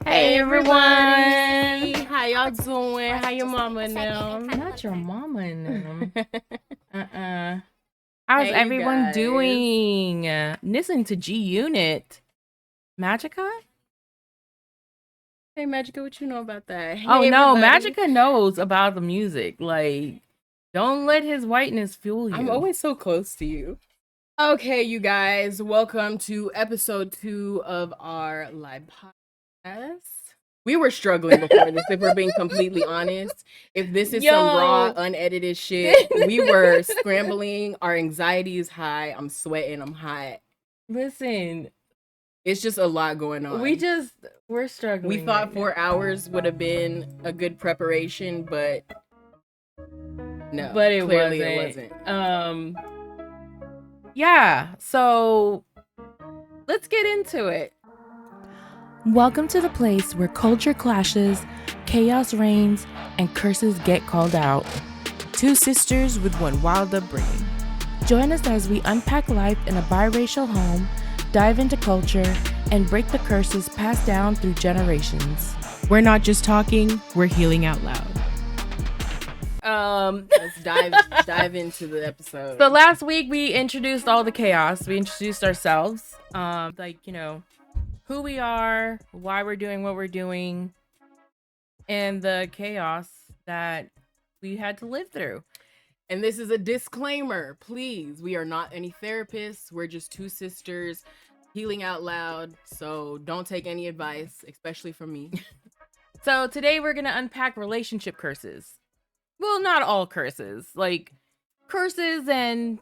Hey everyone! How y'all doing? How your mama and them? Not your mama and them. How's Hey, you everyone guys. doing? Listening to G Unit. Magica? Hey Magica, what you know about that? Hey, Oh no, everybody. Magica knows about the music. Like, don't let his whiteness fool you. I'm always so close to you. Okay, you guys, welcome to episode 2 of our live podcast. We were struggling before this, if we're being completely honest. If this is some raw, unedited shit, we were scrambling. Our anxiety is high. I'm sweating. I'm hot. Listen, it's just a lot going on. We're struggling. We thought 4 hours would have been a good preparation, but no. But it wasn't. Yeah, so let's get into it. Welcome to the place where culture clashes, chaos reigns, and curses get called out. Two sisters with one wild upbringing. Join us as we unpack life in a biracial home, dive into culture, and break the curses passed down through generations. We're not just talking, we're healing out loud. Let's dive into the episode. So last week we introduced all the chaos. We introduced ourselves, who we are, why we're doing what we're doing, and the chaos that we had to live through. And this is a disclaimer, please. We are not any therapists. We're just two sisters healing out loud. So don't take any advice, especially from me. So today we're going to unpack relationship curses. Well, not all curses, like curses and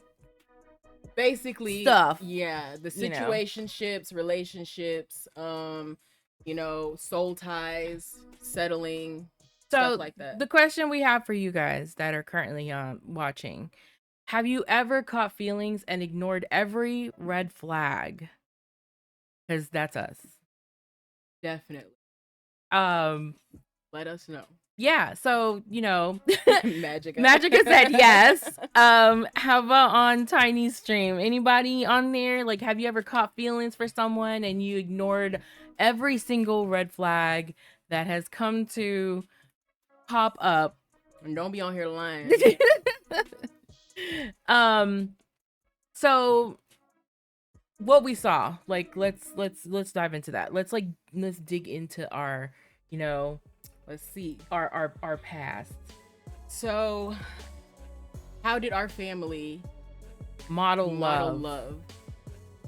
basically stuff. Yeah, the situationships, relationships, soul ties, settling, stuff like that. The question we have for you guys that are currently watching, have you ever caught feelings and ignored every red flag? Because that's us. Definitely. Let us know. Yeah, so, Magica said yes. How about on Tiny Stream? Anybody on there? Like, have you ever caught feelings for someone and you ignored every single red flag that has come to pop up? And don't be on here lying. So what we saw, like, let's dive into that. Let's dig into our, let's see our past. So how did our family model love?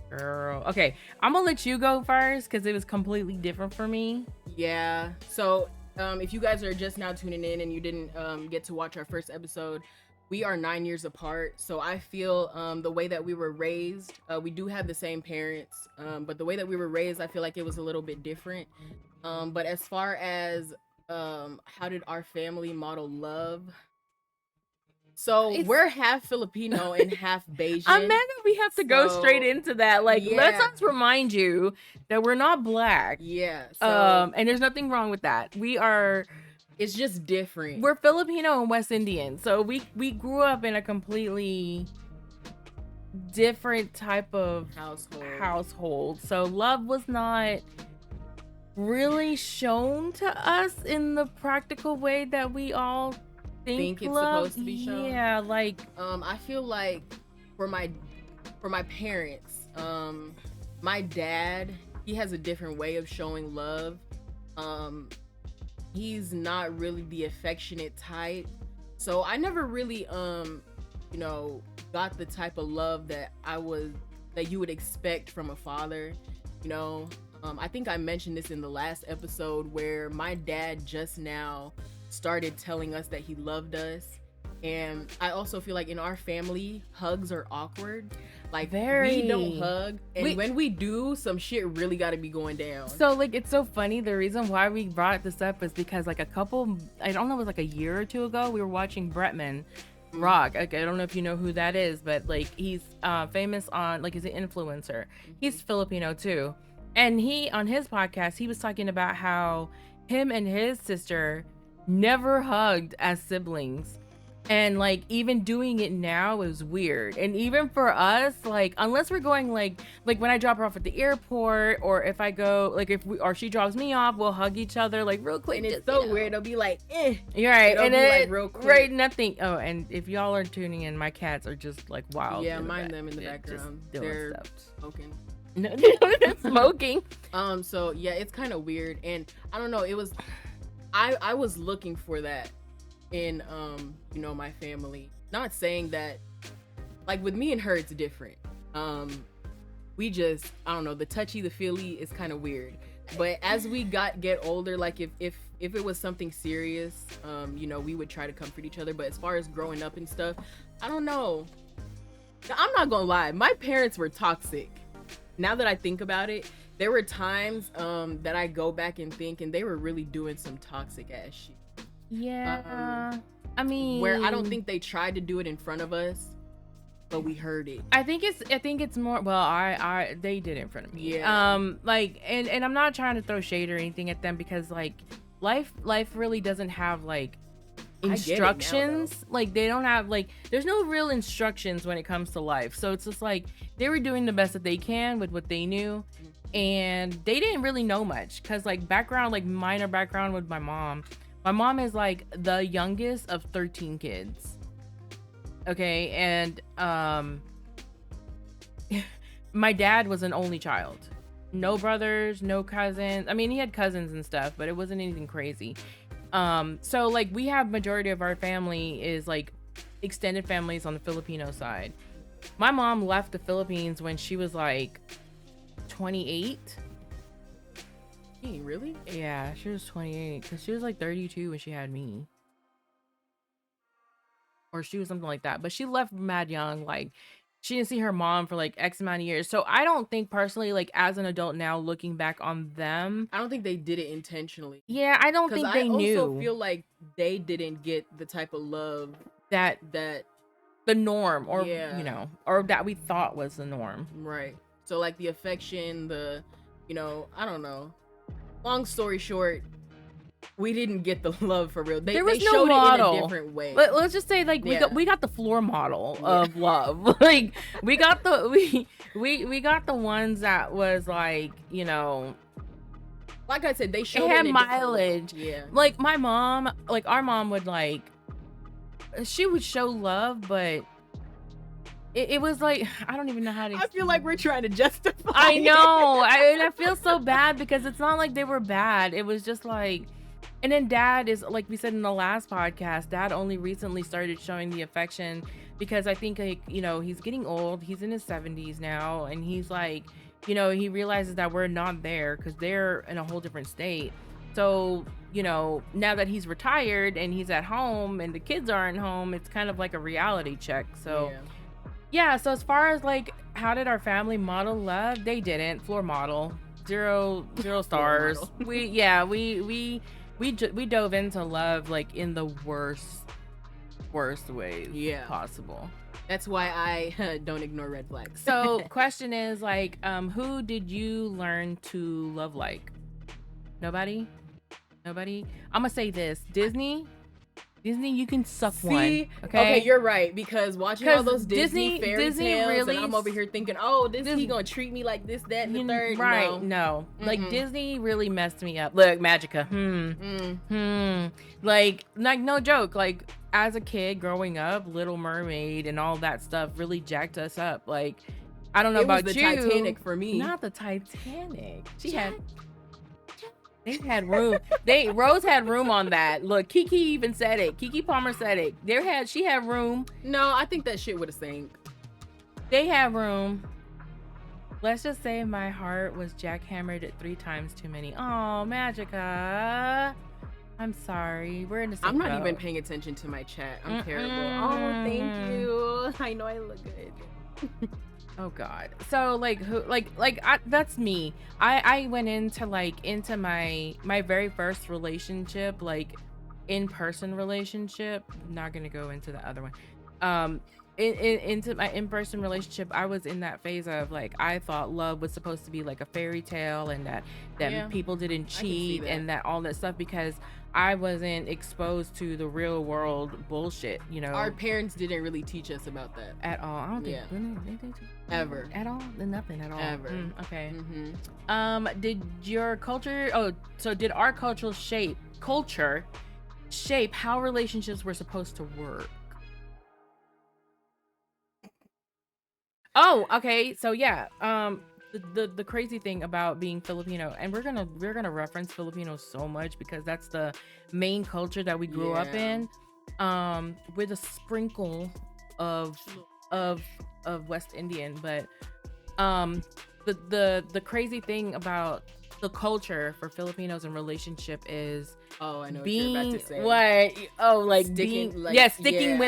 Girl, okay, I'm gonna let you go first because it was completely different for me. Yeah, so if you guys are just now tuning in and you didn't get to watch our first episode, we are 9 years apart. So I feel the way that we were raised, we do have the same parents, but the way that we were raised, I feel like it was a little bit different. But as far as how did our family model love? So we're half Filipino and half Bayesian. I'm mad that we have to go straight into that. Like, let's remind you that we're not black. Yeah. And there's nothing wrong with that. It's just different. We're Filipino and West Indian. So we grew up in a completely different type of household. So love was not really shown to us in the practical way that we all think it's love. Supposed to be shown. Yeah, like I feel like for my parents, my dad, he has a different way of showing love. He's not really the affectionate type, so I never really got the type of love that you would expect from a father. I think I mentioned this in the last episode where my dad just now started telling us that he loved us. And I also feel like in our family, hugs are awkward. Like, we don't hug. And when we do, some shit really got to be going down. So, like, it's so funny. The reason why we brought this up is because, like, I don't know, it was like a year or two ago, we were watching Bretman Rock. Like, I don't know if you know who that is, but, like, he's famous on, like, he's an influencer. He's Filipino, too. And on his podcast, he was talking about how him and his sister never hugged as siblings. And like even doing it now is weird. And even for us, like unless we're going like when I drop her off at the airport, or if I go like if we or she drops me off, we'll hug each other like real quick. And it's so weird. It'll be like, You're right. It'll And be it, like real quick. Right, nothing. Oh, and if y'all are tuning in, my cats are just like wild. Yeah, mind them in the background. They're smoking. No, they're smoking. So yeah, it's kind of weird, and I don't know. It was, I was looking for that in you know, my family. Not saying that, like with me and her, it's different. We just, I don't know, the touchy, the feely is kind of weird. But as we get older, like if it was something serious, you know, we would try to comfort each other. But as far as growing up and stuff, I don't know. I'm not gonna lie, my parents were toxic. Now that I think about it, there were Mm-hmm. times that I go back and think, and they were really doing some toxic ass shit. Yeah. I mean, where I don't think they tried to do it in front of us, but we heard it. I think it's more, well, they did it in front of me. Yeah. Like, and I'm not trying to throw shade or anything at them, because like life really doesn't have like instructions. Like they don't have like, there's no real instructions when it comes to life. So it's just like they were doing the best that they can with what they knew, and they didn't really know much, because like background, like minor background with my mom. My mom is like the youngest of 13 kids. Okay, and my dad was an only child. No brothers, no cousins. I mean, he had cousins and stuff, but it wasn't anything crazy. So like we have majority of our family is like extended families on the Filipino side. My mom left the Philippines when she was like 28. Really? Yeah, she was 28, because she was like 32 when she had me. Or she was something like that. But she left mad young. Like, she didn't see her mom for like X amount of years. So I don't think personally, like as an adult now, looking back on them, I don't think they did it intentionally. Yeah, I don't think they knew. I also feel like they didn't get the type of love that the norm, or yeah, you know, or that we thought was the norm. Right. So like the affection, the, you know, I don't know. Long story short, we didn't get the love for real. There was no showed model. It in a different way. Let's just say like we got the floor model of love. Like we got the we got the ones that was like, you know, like I said, they showed it had mileage. Yeah. Like my mom, like our mom would like, she would show love, but it was like, I don't even know how to. I feel like we're trying to justify. I know. And I feel so bad, because it's not like they were bad. It was just like, and then dad is, like we said in the last podcast, dad only recently started showing the affection, because I think like, you know, he's getting old. He's in his 70s now, and he's like, you know, he realizes that we're not there because they're in a whole different state. So, you know, now that he's retired and he's at home and the kids aren't home, it's kind of like a reality check. So yeah, so as far as like how did our family model love, they didn't. Floor model, zero stars. We dove into love like in the worst ways possible. That's why I don't ignore red flags. So question is like, who did you learn to love like? Nobody. I'm gonna say this: Disney, you can suck one. Okay, you're right, because watching all those Disney fairy tales, really, and I'm over here thinking, oh, Disney gonna treat me like this, that, and the third. Right? No. Like Disney really messed me up. Look, Magica. Like no joke. Like as a kid growing up, Little Mermaid and all that stuff really jacked us up. Like I don't know about you. It was the Titanic for me. Not the Titanic. They had room. Rose had room on that. Look, Kiki even said it. Kiki Palmer said it. She had room. No, I think that shit would have sank. They had room. Let's just say my heart was jackhammered at 3 times too many. Oh, Magica. I'm sorry. We're in the same I'm not boat. even paying attention to my chat. I'm terrible. Oh, thank you. I know I look good. Oh God. So like who that's me. I went into my very first relationship, like in-person relationship. I'm not gonna go into the other one. into my in-person relationship, I was in that phase of like, I thought love was supposed to be like a fairy tale, and that people didn't cheat and that all that stuff, because I wasn't exposed to the real world bullshit, you know. Our parents didn't really teach us about that at all. I don't think they ever at all. Nothing at all. Ever. Okay. Did your culture? So did our culture shape how relationships were supposed to work? Oh, okay. So yeah. The crazy thing about being Filipino, and we're gonna reference Filipinos so much because that's the main culture that we grew up in, with a sprinkle of West Indian, but the crazy thing about the culture for Filipinos in relationship is I know being what you're about to say. Sticking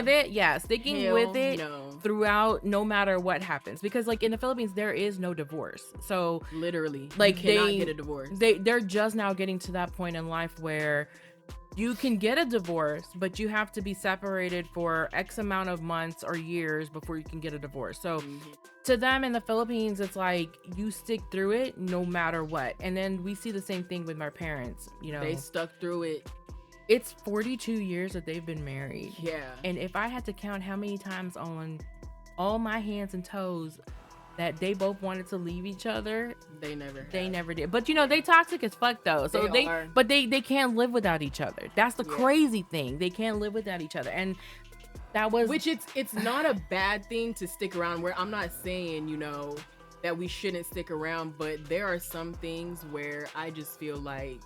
with it throughout, no matter what happens, because like in the Philippines there is no divorce, so literally like you cannot get a divorce. They're just now getting to that point in life where you can get a divorce, but you have to be separated for X amount of months or years before you can get a divorce. So to them in the Philippines, it's like you stick through it no matter what. And then we see the same thing with my parents, you know. They stuck through it. It's 42 years that they've been married. Yeah. And if I had to count how many times on all my hands and toes that they both wanted to leave each other, they never did. But you know, they toxic as fuck though. So they can't live without each other. That's the crazy thing. They can't live without each other. And that was, which it's not a bad thing to stick around. Where I'm not saying, you know, that we shouldn't stick around, but there are some things where I just feel like,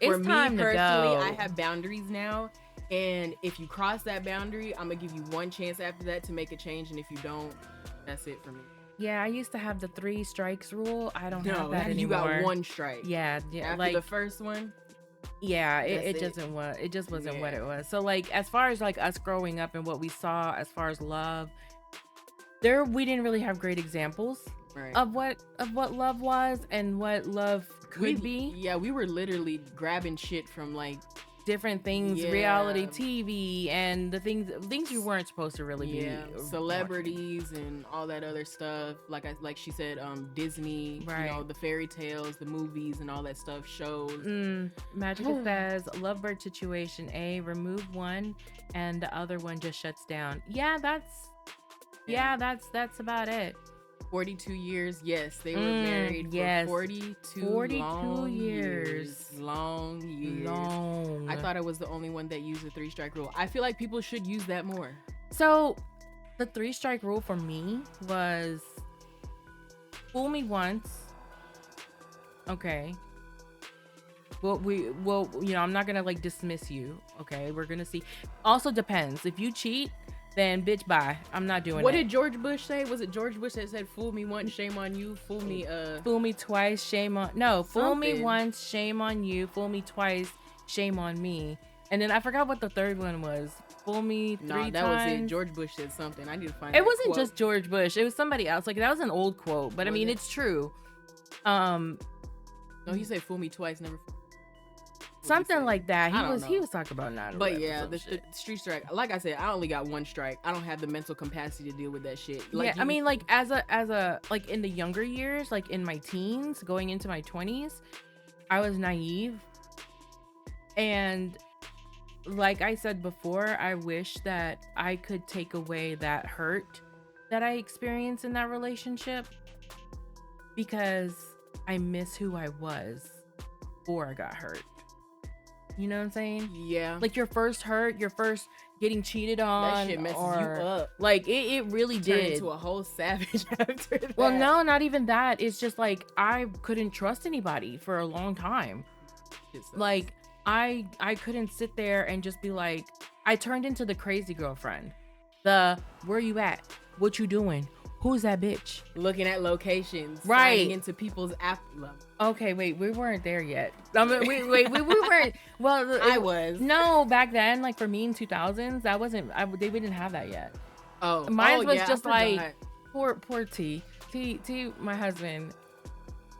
for me personally, I have boundaries now. And if you cross that boundary, I'm gonna give you one chance after that to make a change. And if you don't, that's it for me. Yeah, I used to have the 3 strikes rule. I don't have that anymore. You got 1 strike. Yeah. After like the first one. Yeah, it just wasn't what it was. So like, as far as like us growing up and what we saw as far as love, we didn't really have great examples of what love was and what love could be. Yeah, we were literally grabbing shit from like different things, reality TV, and the things you weren't supposed to really be celebrities watching. And all that other stuff. Like she said, Disney, you know, the fairy tales, the movies, and all that stuff. Shows. Magical says Lovebird situation A, remove one and the other one just shuts down. Yeah, that's about it. 42 years. Yes, they were married for 42 years. Long years. I thought I was the only one that used the 3-strike rule. I feel like people should use that more. So the 3-strike rule for me was fool me once. Okay. Well, you know, I'm not gonna like dismiss you. Okay, we're gonna see. Also depends. If you cheat, then bitch, bye. I'm not doing it. What did George Bush say? Was it George Bush that said, "Fool me once, shame on you. Fool me twice, shame on..." No, fool me once, shame on you. Fool me twice, shame on me. And then I forgot what the third one was. Fool me 3 times. That was it. George Bush said something. I need to find. It wasn't just George Bush. It was somebody else. Like, that was an old quote, but I mean, it's true. No, he said, "Fool me twice, never." Something like that. He was talking about not. But yeah, the street strike. Like I said, I only got 1 strike. I don't have the mental capacity to deal with that shit. Like, I mean, like as a like in the younger years, like in my teens, going into my 20s, I was naive. And like I said before, I wish that I could take away that hurt that I experienced in that relationship, because I miss who I was before I got hurt. You know what I'm saying? Yeah. Like your first hurt, your first getting cheated on. That shit messes you up. Like it really did. Turn into a whole savage after that. Well, no, not even that. It's just like I couldn't trust anybody for a long time. Like I couldn't sit there and just be like, I turned into the crazy girlfriend. Where you at? What you doing? Who's that bitch? Looking at locations, right? Signing into people's app. Okay, wait, we weren't there yet. I mean, we weren't. Well, I was. No, back then, like for me in 2000s, that wasn't. They didn't have that yet. Mine was just like poor T, my husband.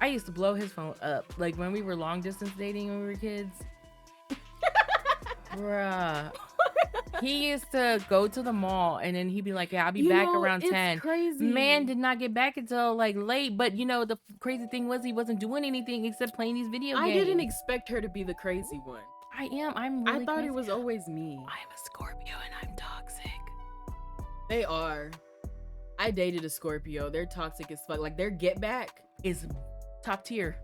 I used to blow his phone up, like when we were long distance dating when we were kids. Bruh. he used to go to the mall and then he'd be like, yeah, I'll be back around 10. Crazy. Man did not get back until like late. But you know, the crazy thing was he wasn't doing anything except playing these video games. I didn't expect her to be the crazy one. I'm really I thought crazy. it was always me. I'm a Scorpio and I'm toxic. They are. I dated a Scorpio. They're toxic as fuck. Like, their get back is top tier.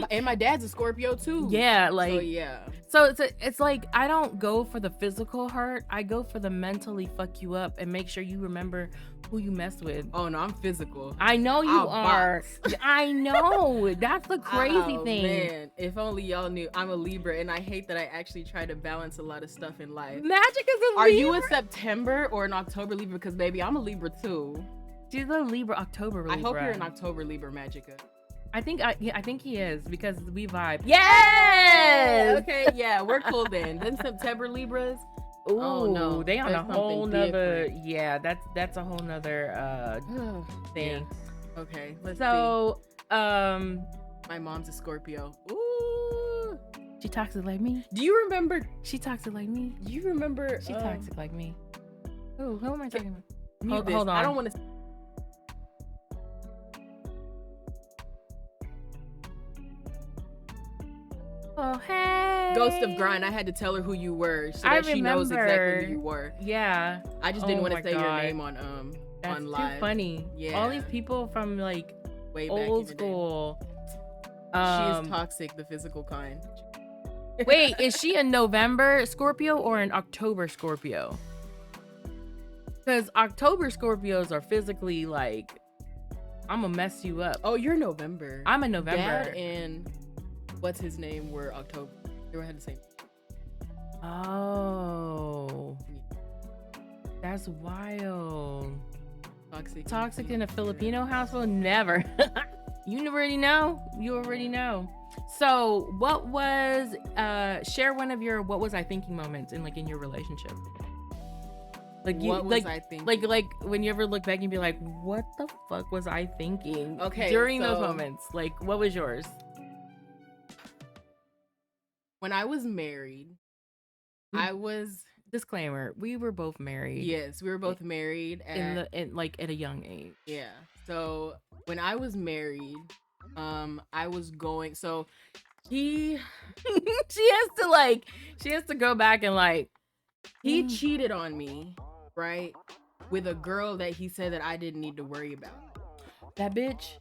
And my dad's a Scorpio too. Yeah, like, so yeah. So it's like I don't go for the physical hurt. I go for the mentally fuck you up and make sure you remember who you mess with. Oh no, I'm physical. I know you are. I know. That's the crazy thing. Man, if only y'all knew. I'm a Libra, and I hate that I actually try to balance a lot of stuff in life. Magic is a Libra. Are you a September or an October Libra? Because baby, I'm a Libra too. She's a Libra, October Libra. I hope you're an October Libra, Magica. I think he is because we vibe. Yes. Okay, yeah, we're cool then. Then September Libras. Ooh, oh no, they on a whole nother. Yeah, that's a whole nother thing. Yeah. Okay, let's see. My mom's a Scorpio. Ooh, she toxic like me. Do you remember? She toxic like me. Do you remember? She toxic like me. Oh, who am I talking about? Hold on. I don't want to. Oh, hey. Ghost of Grind. I had to tell her who you were so that she knows exactly who you were. Yeah. I just didn't want to say your name on That's on live. Too funny. Yeah. All these people from like way old school. She is toxic, the physical kind. Wait, is she a November Scorpio or an October Scorpio? Because October Scorpios are physically like, I'm gonna mess you up. Oh, you're November. I'm a November. Dad and what's his name were October. They were had the same. Oh, that's wild. Toxic in a Filipino household? Never. You already know. You already know. So, what was share one of your what was I thinking moments in your relationship? Like you, what was I thinking? Like when you ever look back and be like, what the fuck was I thinking? Okay, during those moments, like what was yours? When I was married, I was disclaimer, we were both married. Yes, we were both married at a young age. Yeah. So when I was married, I was going. So he, she has to go back and he cheated on me, right, with a girl that he said that I didn't need to worry about. That bitch.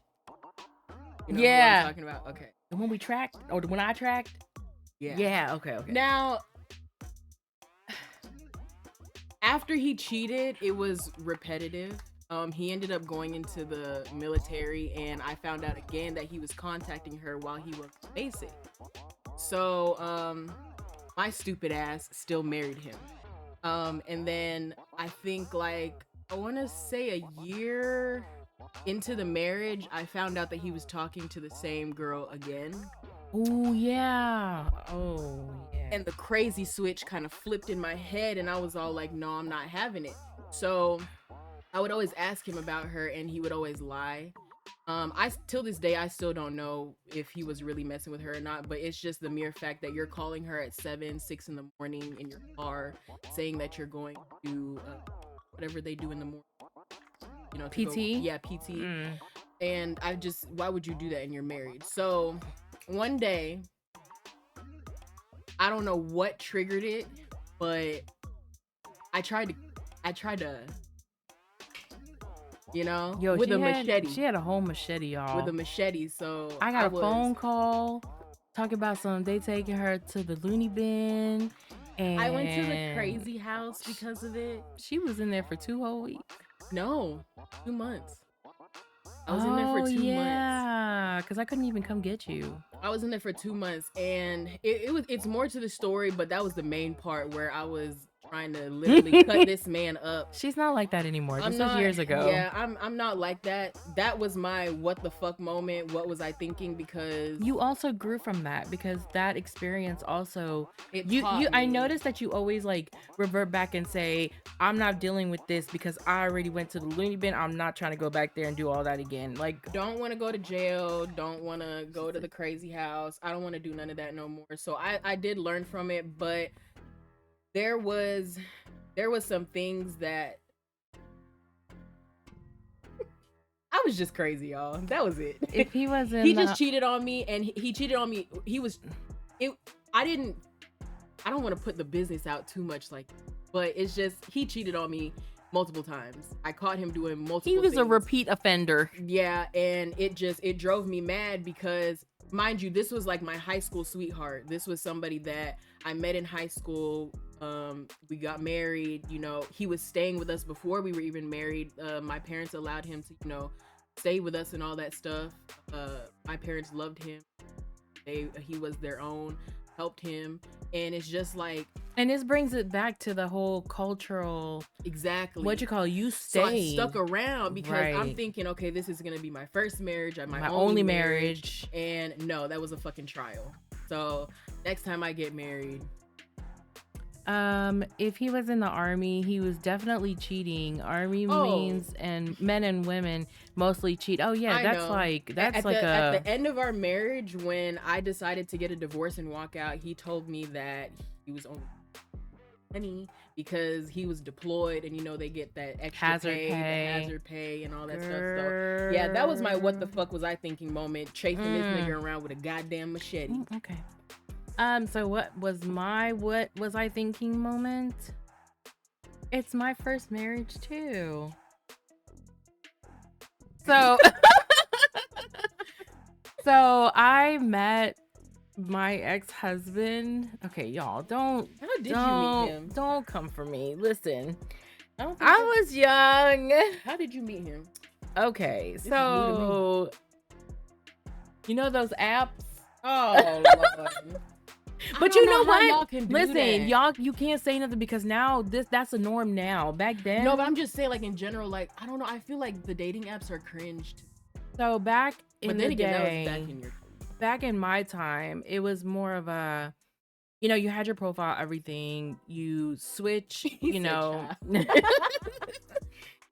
You know who I'm talking about? Okay. The one we tracked, or the one I tracked. Yeah. Yeah. Okay. Now, after he cheated, it was repetitive. He ended up going into the military, and I found out again that he was contacting her while he was basic. So, my stupid ass still married him. And then I think I want to say a year into the marriage, I found out that he was talking to the same girl again. Oh yeah. Oh yeah. And the crazy switch kind of flipped in my head, and I was all like, no, I'm not having it. So I would always ask him about her, and he would always lie. Till this day, I still don't know if he was really messing with her or not, but it's just the mere fact that you're calling her at 7, 6 in the morning in your car, saying that you're going to whatever they do in the morning. You know, PT? PT. And why would you do that and you're married? So one day, I don't know what triggered it, but I tried to with a machete. She had a whole machete, y'all. With a machete, so I got a phone call talking about they taking her to the loony bin, and I went to the crazy house because of it. She was in there for 2 whole weeks. No, 2 months. I was in there for 2 months. Yeah, because I couldn't even come get you. I was in there for 2 months, and it's more to the story, but that was the main part where I was trying to literally cut this man up. She's not like that anymore. This was years ago. Yeah, I'm not like that. That was my what the fuck moment. What was I thinking? Because you also grew from that, because that experience also taught me. I noticed that you always revert back and say, I'm not dealing with this because I already went to the loony bin. I'm not trying to go back there and do all that again. Don't want to go to jail, don't want to go to the crazy house. I don't want to do none of that no more. So I did learn from it, but there was some things that I was just crazy, y'all. That was it. If he wasn't, he just cheated on me, and he cheated on me. I don't want to put the business out too much, but it's just he cheated on me multiple times. I caught him doing multiple. He was things. a repeat offender. Yeah, and it drove me mad because, mind you, this was like my high school sweetheart. This was somebody that I met in high school. We got married. He was staying with us before we were even married. My parents allowed him to, stay with us and all that stuff. My parents loved him. He was their own, helped him, and it's just like. And this brings it back to the whole cultural. Exactly. What you call you stay. So I stuck around because I'm thinking, okay, this is gonna be my first marriage, my only marriage, and no, that was a fucking trial. So next time I get married. If he was in the army, he was definitely cheating. Army means, and men and women mostly cheat. Oh yeah, at the end of our marriage, when I decided to get a divorce and walk out, he told me that he was only money because he was deployed, and they get that extra hazard pay and all that stuff. So yeah, that was my what the fuck was I thinking moment, chasing this nigga around with a goddamn machete. Okay. So what was I thinking moment? It's my first marriage too. So so I met my ex-husband. Okay, y'all, How did you meet him? Don't come for me. Listen, I was young. How did you meet him? Okay, so those apps. Oh Lord. But you know what? Listen, y'all, you can't say nothing because now that's the norm now. Back then, no, but I'm just saying, like, in general, like, I don't know. I feel like the dating apps are cringe. So back in but then the again, day, that was back in your. Back in my time, it was more of a, you had your profile, everything. You switch,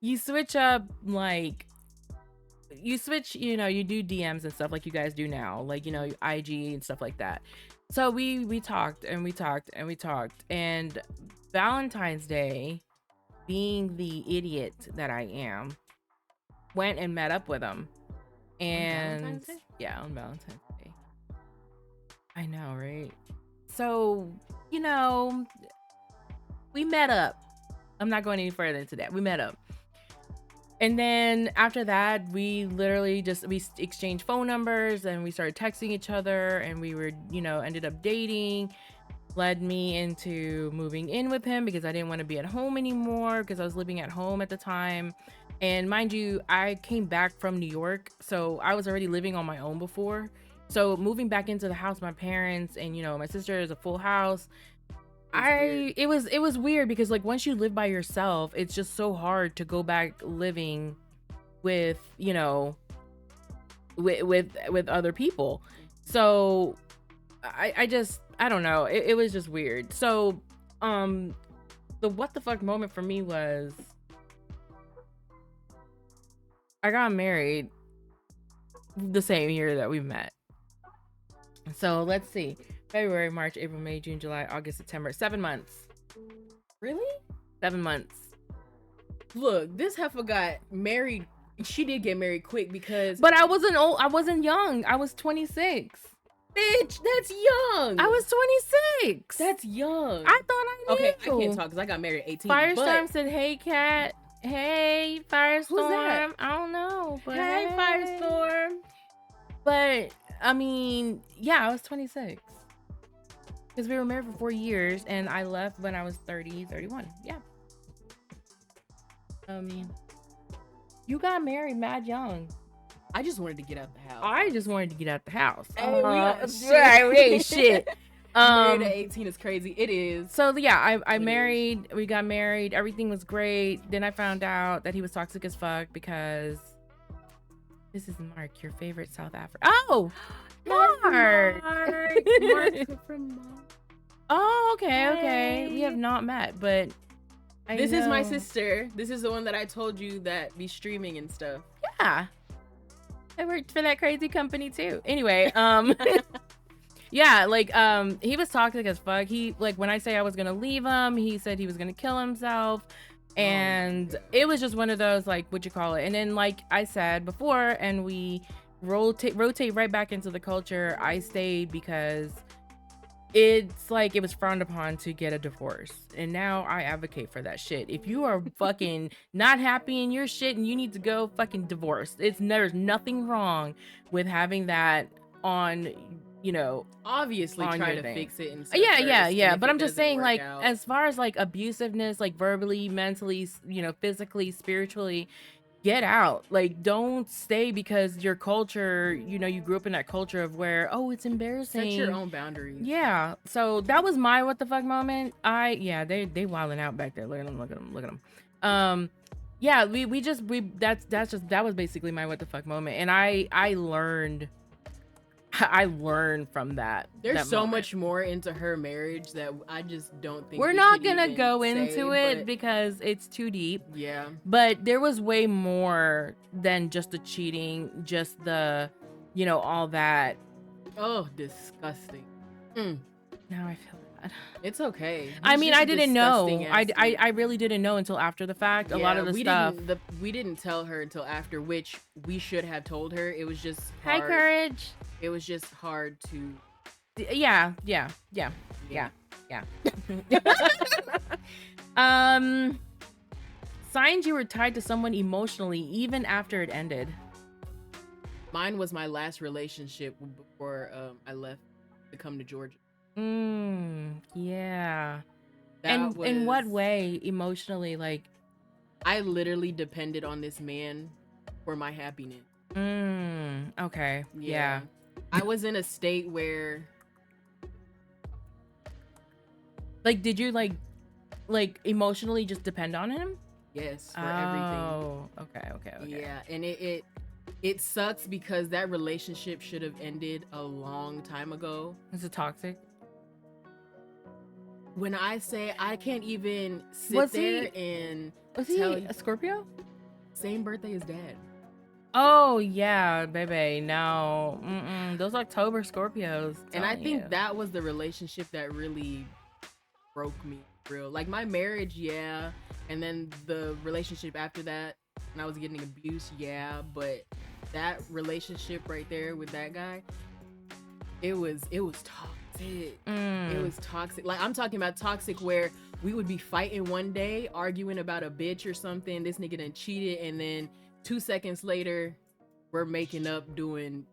you switch up, like. You switch, you do DMs and stuff like you guys do now, like, IG and stuff like that. So we talked and we talked and we talked, and Valentine's Day, being the idiot that I am, went and met up with him. And on Valentine's Day. I know, right? So, we met up. I'm not going any further into that. We met up. And then after that, we literally we exchanged phone numbers and we started texting each other, and we were, ended up dating. Led me into moving in with him because I didn't want to be at home anymore because I was living at home at the time. And mind you, I came back from New York, so I was already living on my own before. So moving back into the house, my parents and, my sister is a full house. It was weird because, like, once you live by yourself, it's just so hard to go back living with, with other people. So I don't know. It was just weird. So, the what the fuck moment for me was I got married the same year that we met. So let's see. February, March, April, May, June, July, August, September. 7 months. Really? 7 months. Look, this heifer got married. She did get married quick because. But I wasn't old. I wasn't young. I was 26. Bitch, that's young. I was 26. That's young. I thought I knew. Okay, I can't talk because I got married at 18. Firestorm said, "Hey, Kat. Hey, Firestorm." Who's that? I don't know. But hey, Firestorm. But I mean, yeah, I was 26. Because we were married for 4 years, and I left when I was 31. Yeah. You got married mad young. I just wanted to get out the house. Hey, shit. Married at 18 is crazy. It is. So yeah, we got married. Everything was great. Then I found out that he was toxic as fuck because this is Mark, your favorite South African. Oh, Mark. Mark from Mark. Oh, okay. We have not met, but this is my sister. This is the one that I told you that be streaming and stuff. Yeah. I worked for that crazy company too. Anyway, Yeah, like he was toxic as fuck. He like when I say I was gonna leave him, he said he was gonna kill himself. And it was just one of those, like, what you call it. And then, like I said before, and we rotate right back into the culture, I stayed because it's like it was frowned upon to get a divorce. And now I advocate for that shit. If you are fucking not happy in your shit and you need to go, fucking divorce. There's nothing wrong with having that on, you know, obviously on try your to thing. fix it and yeah, but I'm just saying, like, out, as far as like abusiveness, like verbally, mentally, you know, physically, spiritually, get out. Like, don't stay because your culture, you know, you grew up in that culture of where, oh, it's embarrassing. Set your own boundaries. Yeah, so that was my what the fuck moment. They wilding out back there. Look at them. Yeah, that was basically my what the fuck moment. And I learned from that. There's so much more into her marriage that I just don't think we're not gonna go into it because it's too deep. Yeah. But there was way more than just the cheating, just the, you know, all that. Oh, disgusting. Now I feel bad. It's okay. I mean, I didn't know. I really didn't know until after the fact. A lot of the stuff. We didn't tell her until after, which we should have told her. It was just hard. Hi, Courage. It was just hard to. Yeah. Signs you were tied to someone emotionally even after it ended. Mine was my last relationship before I left to come to Georgia. Yeah. And in what way emotionally? Like, I literally depended on this man for my happiness. Okay. Yeah. I was in a state where, like, did you like emotionally just depend on him? Yes, for everything. Oh, okay. Yeah, and it sucks because that relationship should have ended a long time ago. Is it toxic? When I say I can't even sit there and was he a Scorpio? Same birthday as Dad. Oh yeah, baby. No, those October Scorpios. And I think that was the relationship that really broke me, real. Like my marriage, yeah, and then the relationship after that, when I was getting abuse, yeah. But that relationship right there with that guy, it was toxic. It was toxic. Like I'm talking about toxic where we would be fighting one day, arguing about a bitch or something. This nigga done cheated, and then 2 seconds later, we're making up doing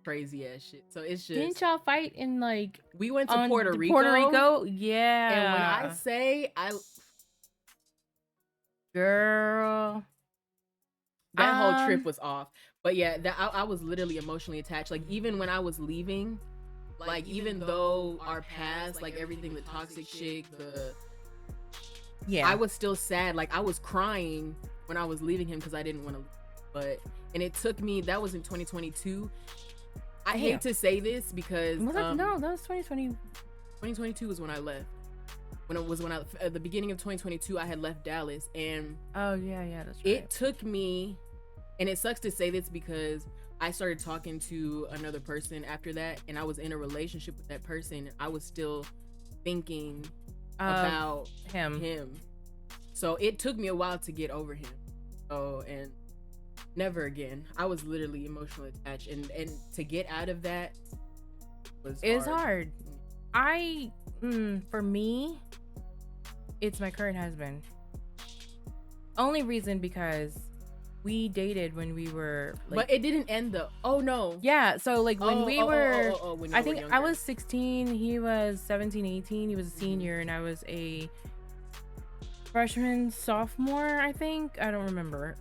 crazy ass shit. So it's just. Didn't y'all fight in like? We went to Puerto Rico. Puerto Rico, yeah. And when I say girl, that whole trip was off. But yeah, I was literally emotionally attached. Like even when I was leaving, like even though our past, like everything, the toxic shit, I was still sad. Like I was crying when I was leaving him because I didn't want to. And it took me, that was in 2022. I hate to say this because no, that was 2020. 2022 was when I left. At the beginning of 2022 I had left Dallas, and that's right. It took me, and it sucks to say this because I started talking to another person after that, and I was in a relationship with that person, and I was still thinking about him. So it took me a while to get over him. And never again. I was literally emotionally attached, and to get out of that was hard. For me, it's my current husband. Only reason because we dated when we were like, but it didn't end though. Oh no. Yeah, so like when we were when I think I was 16, he was 17, 18, he was a senior, and I was a freshman, sophomore, I think. I don't remember.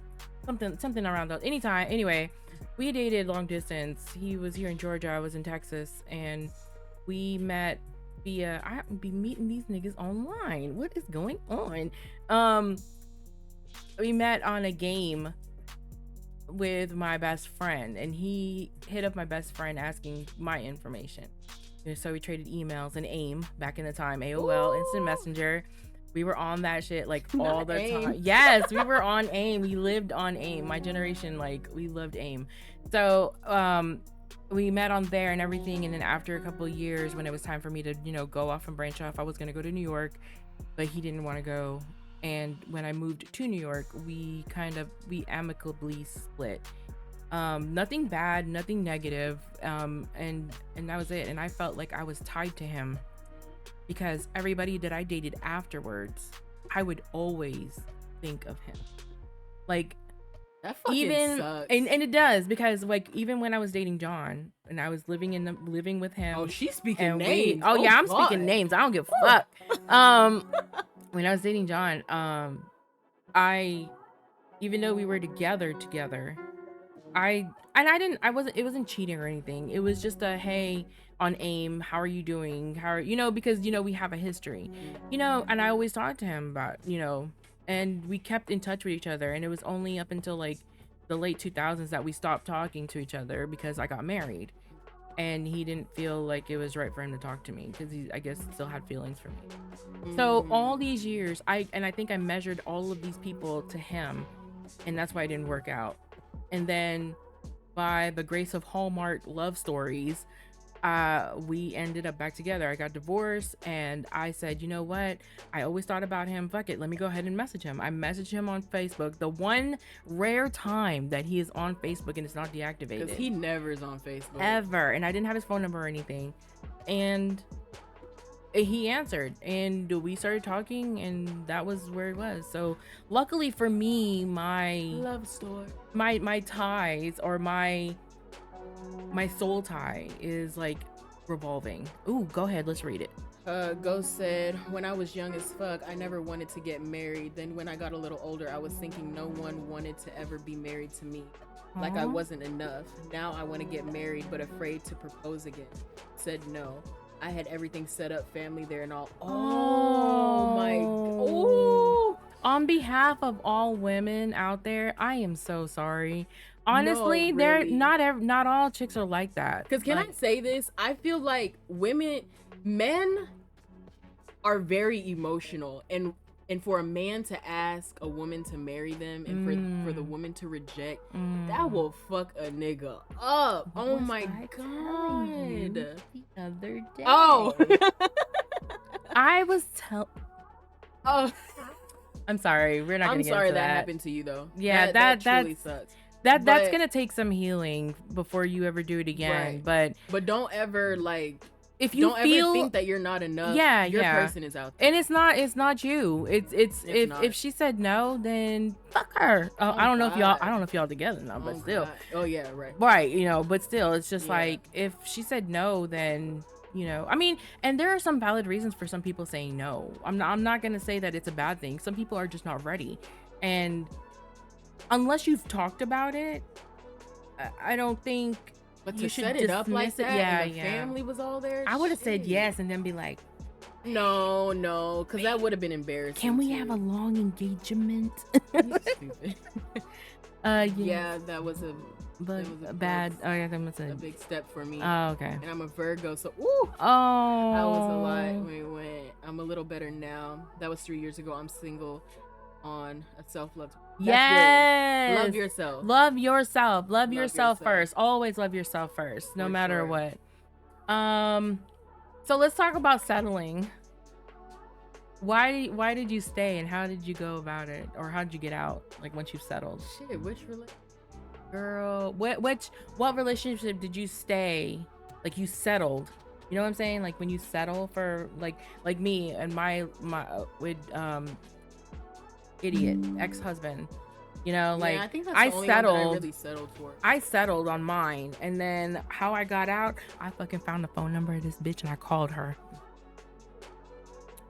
Something around that. Anyway, we dated long distance. He was here in Georgia, I was in Texas, and we met via, I be meeting these niggas online. What is going on? We met on a game with my best friend, and he hit up my best friend asking my information. And so we traded emails and AIM back in the time, AOL, Ooh. Instant Messenger. We were on that shit like all the time. Yes, we were on AIM. We lived on AIM. My generation, like, we loved AIM. So we met on there and everything. And then after a couple of years, when it was time for me to, go off and branch off, I was going to go to New York, but he didn't want to go. And when I moved to New York, we amicably split. Nothing bad, nothing negative. And that was it. And I felt like I was tied to him because everybody that I dated afterwards, I would always think of him. Like, that fucking sucks. And it does, because like even when I was dating John and I was living with him. Oh, she's speaking names. I'm speaking names. I don't give a fuck. When I was dating John, even though we were together, it wasn't cheating or anything. It was just a, hey, on AIM, how are you doing? Because we have a history, and I always talked to him about, and we kept in touch with each other. And it was only up until like the late 2000s that we stopped talking to each other because I got married, and he didn't feel like it was right for him to talk to me because he, I guess, still had feelings for me. So all these years, I think I measured all of these people to him, and that's why it didn't work out. And then by the grace of Hallmark love stories, we ended up back together. I got divorced, and I said, you know what? I always thought about him. Fuck it. Let me go ahead and message him. I messaged him on Facebook. The one rare time that he is on Facebook and it's not deactivated. Because he never is on Facebook. Ever. And I didn't have his phone number or anything. And he answered, and we started talking, and that was where it was. So luckily for me, my love story, my ties, or my soul tie is like revolving. Ooh, go ahead, let's read it. Ghost said, when I was young as fuck, I never wanted to get married. Then when I got a little older, I was thinking no one wanted to ever be married to me. Like I wasn't enough. Now I want to get married, but afraid to propose again. Said no. I had everything set up, family there and all. Oh my. Oh. On behalf of all women out there, I am so sorry. Honestly, no, they're really. not all chicks are like that. Because I say this? I feel like men are very emotional, and for a man to ask a woman to marry them, and for the woman to reject, that will fuck a nigga up. Oh my god. The other day. Oh. I was Oh. I'm sorry. We're not gonna get into that. I'm sorry that happened to you though. Yeah, that truly sucks. That's gonna take some healing before you ever do it again. Right. But don't ever if you ever think that you're not enough. Your person is out there. And it's not you. It's if she said no, then fuck her. I don't know if y'all together now, but still. God. Oh yeah, right. Right, but still, it's just like, if she said no, then I mean, and there are some valid reasons for some people saying no. I'm not gonna say that it's a bad thing. Some people are just not ready, and unless you've talked about it, I don't think. But you to should set it up like that, and the yeah. family was all there. I would have said yes and then be like, no, because that would have been embarrassing. Can we have a long engagement? Yeah, that was a bad. Oh yeah, that was a big step for me. Oh, okay. And I'm a Virgo, so that was a lot. I'm a little better now. That was 3 years ago. I'm single on a self-love. Yes. Love yourself. Love yourself first. Always love yourself first, no matter what. So let's talk about settling. Why did you stay, and how did you go about it, or how did you get out? Like once you settled. Shit, which relationship? Girl, what relationship did you stay? Like you settled. You know what I'm saying? Like when you settle for like me and my with idiot ex-husband. I think that's the only one that I really settled for. I settled on mine, and then how I got out, I fucking found the phone number of this bitch and I called her.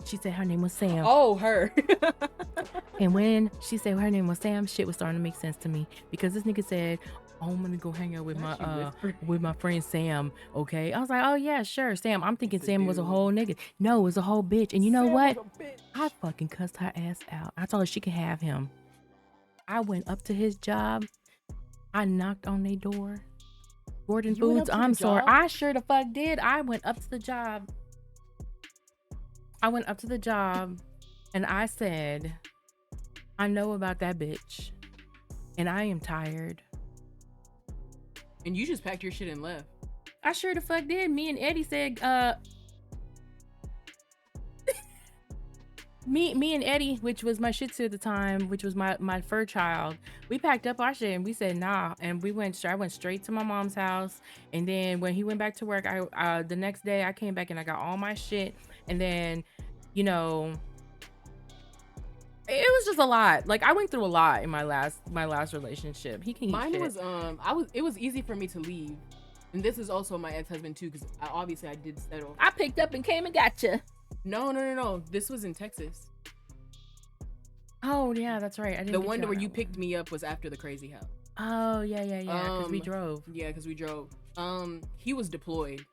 She said her name was Sam. Oh, her. And when she said her name was Sam, shit was starting to make sense to me, because this nigga said, oh, I'm gonna go hang out with my friend Sam. Okay, I was like, oh yeah, sure, Sam. I'm thinking Sam was a whole nigga. No, it was a whole bitch. And you know what? I fucking cussed her ass out. I told her she could have him. I went up to his job. I knocked on their door. Gordon Foods, I'm sorry. I sure the fuck did. I went up to the job. And I said, I know about that bitch, and I am tired. And you just packed your shit and left. I sure the fuck did. Me and Eddie said, me and Eddie, which was my Shih Tzu at the time, which was my fur child, we packed up our shit and we said nah, and I went straight to my mom's house. And then when he went back to work, the next day I came back and I got all my shit. And then, you know, it was just a lot. Like, I went through a lot in my last relationship. He can eat Mine shit. it was easy for me to leave. And this is also my ex-husband too, because obviously I did settle. I picked up and came and got you. No. This was in Texas. Oh yeah, that's right. I didn't. The one where you picked me up was after the crazy house. Oh yeah. Because we drove. Yeah, because we drove. He was deployed,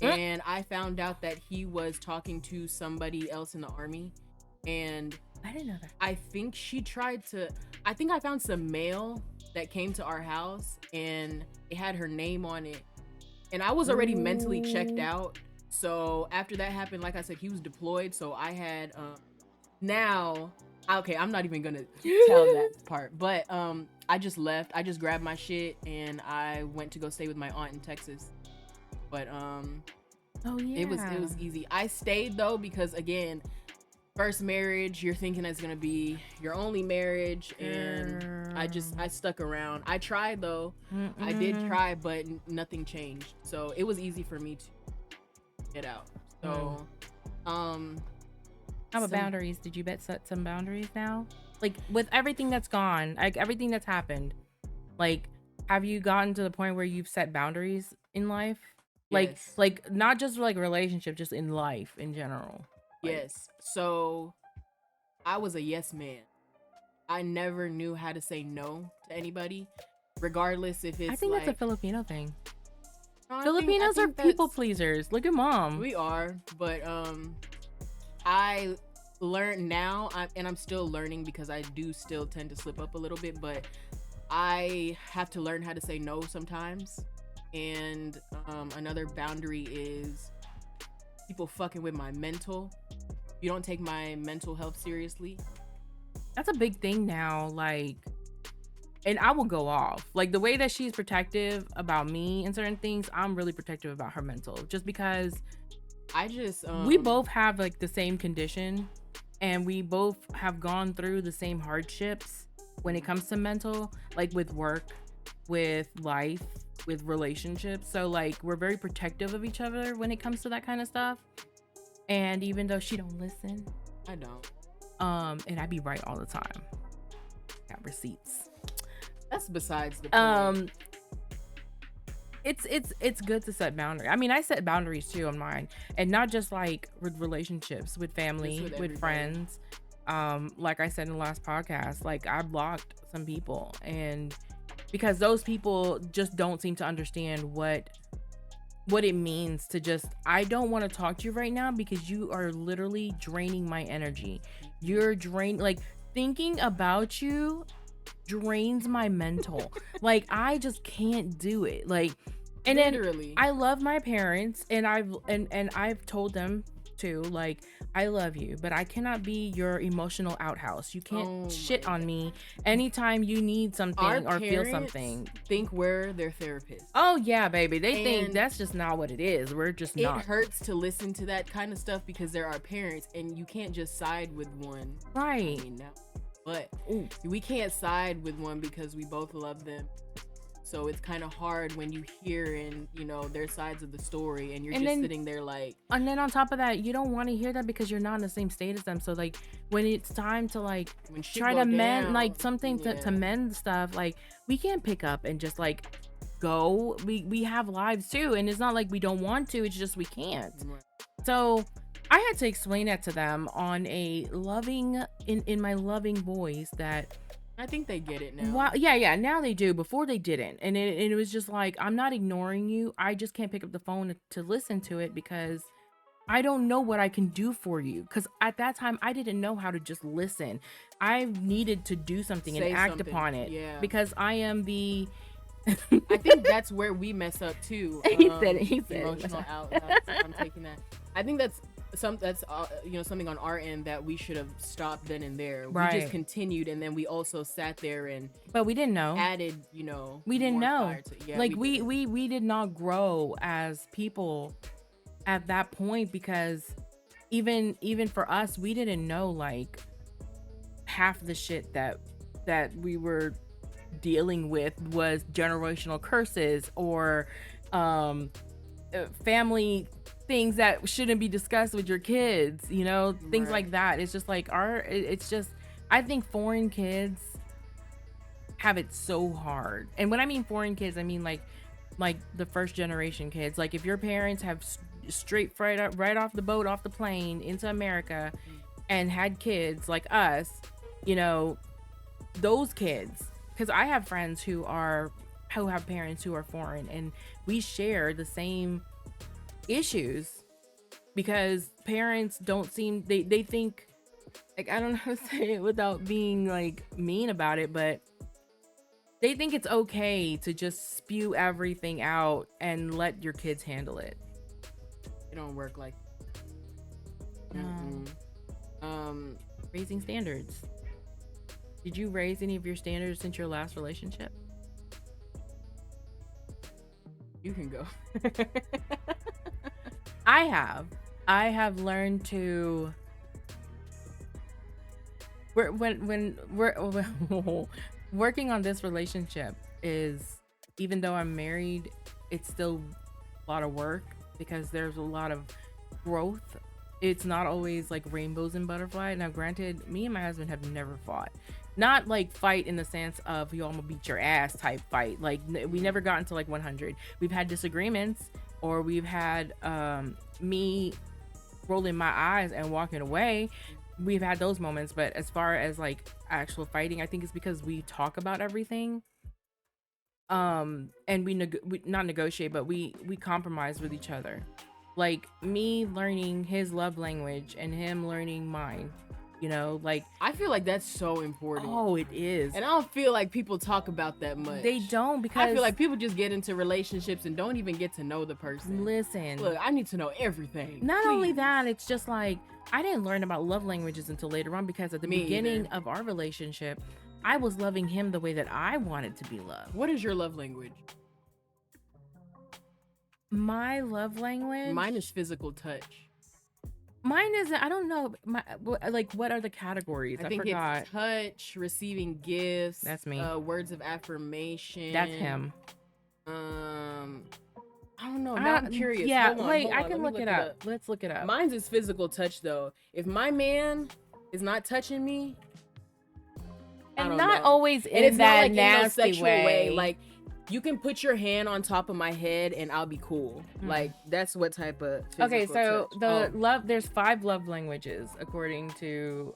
and I found out that he was talking to somebody else in the army, and I didn't know that. I think I found some mail that came to our house, and it had her name on it, and I was already mentally checked out. So after that happened, like I said, he was deployed. So I had now. Okay, I'm not even gonna tell that part, but I just left. I just grabbed my shit and I went to go stay with my aunt in Texas. But oh yeah, it was easy. I stayed though because again, first marriage, you're thinking it's gonna be your only marriage, and I stuck around. I tried though. I did try, but nothing changed. So it was easy for me to get out. So how about boundaries? Did you set some boundaries now? Like with everything that's gone, like everything that's happened, like have you gotten to the point where you've set boundaries in life? Yes. Like not just like relationship, just in life in general. Like, yes. So I was a yes man. I never knew how to say no to anybody, regardless if it's. I think like, that's a Filipino thing. No, Filipinos are people pleasers. Look at mom. We are, but I learned now, and I'm still learning because I do still tend to slip up a little bit, but I have to learn how to say no sometimes. And another boundary is people fucking with my mental. You don't take my mental health seriously. That's a big thing now, like, and I will go off. Like the way that she's protective about me and certain things, I'm really protective about her mental, just because we both have like the same condition and we both have gone through the same hardships when it comes to mental, like with work, with life, with relationships. So like we're very protective of each other when it comes to that kind of stuff. And even though she don't listen, I don't. And I be right all the time. Got receipts. That's besides the point. It's good to set boundaries. I mean, I set boundaries too on mine, and not just like with relationships, with family, with friends. Like I said in the last podcast, like I blocked some people, and because those people just don't seem to understand what it means to just, I don't want to talk to you right now because you are literally draining my energy. You're like thinking about you drains my mental. Like I just can't do it. Like, and literally, then I love my parents, and I've told them too, like, I love you, but I cannot be your emotional outhouse. You can't shit on me anytime you need something or feel something. Think we're their therapist. Oh yeah, baby. They think that's just not what it is. We're just not. It hurts to listen to that kind of stuff because they're our parents, and you can't just side with one. Right. I mean, no. But we can't side with one because we both love them. So it's kind of hard when you hear and their sides of the story, and you're just sitting there like. And then on top of that, you don't want to hear that because you're not in the same state as them. So like when it's time to like try to mend like something to mend stuff, like we can't pick up and just like go. We have lives too, and it's not like we don't want to. It's just we can't. Right. So I had to explain that to them on a loving in my loving voice that. I think they get it now. Wow, yeah, now they do. Before they didn't, and it was just like, I'm not ignoring you. I just can't pick up the phone to listen to it because I don't know what I can do for you. Because at that time, I didn't know how to just listen. I needed to do something and act upon it. Yeah. Because I am the. I think that's where we mess up too. He said it. Emotional outhouse. I'm taking that. I think that's that's something on our end that we should have stopped then and there. Right. We just continued, and then we also sat there and but we didn't know. Added, we didn't know. Like we did not grow as people at that point, because even for us, we didn't know like half the shit that we were dealing with was generational curses or family things that shouldn't be discussed with your kids, things Right. like that. It's just like I think foreign kids have it so hard. And when I mean foreign kids, I mean like the first generation kids. Like if your parents have straight right off the boat, off the plane into America and had kids like us, those kids, because I have friends who have parents who are foreign, and we share the same issues because parents don't seem, they think, like, I don't know how to say it without being like mean about it, but they think it's okay to just spew everything out and let your kids handle it. It don't work like raising standards. Did you raise any of your standards since your last relationship? You can go. I have learned to when we're working on this relationship is, even though I'm married, it's still a lot of work because there's a lot of growth. It's not always like rainbows and butterflies. Now granted, me and my husband have never fought. Not like fight in the sense of I'm gonna beat your ass type fight. Like we never got into like 100. We've had disagreements, or we've had me rolling my eyes and walking away. We've had those moments, but as far as like actual fighting, I think it's because we talk about everything. And we not negotiate, but we compromise with each other. Like me learning his love language and him learning mine. Like I feel like that's so important. Oh, it is. And I don't feel like people talk about that much. They don't, because I feel like people just get into relationships and don't even get to know the person. Listen, look, I need to know everything. Not only that, it's just like I didn't learn about love languages until later on, because at the beginning of our relationship, I was loving him the way that I wanted to be loved. What is your love language? My love language? Mine is physical touch. Mine isn't. I don't know. What are the categories? I think forgot. It's touch, receiving gifts. That's me. Words of affirmation. That's him. I don't know. Now I'm curious. Yeah, hold on. I can look it up. Let's look it up. Mine's is physical touch though. If my man is not touching me, and not always in it's that not like nasty in no sexual way. Like you can put your hand on top of my head and I'll be cool. Like that's what type of physical okay, so touch. There's 5 love languages according to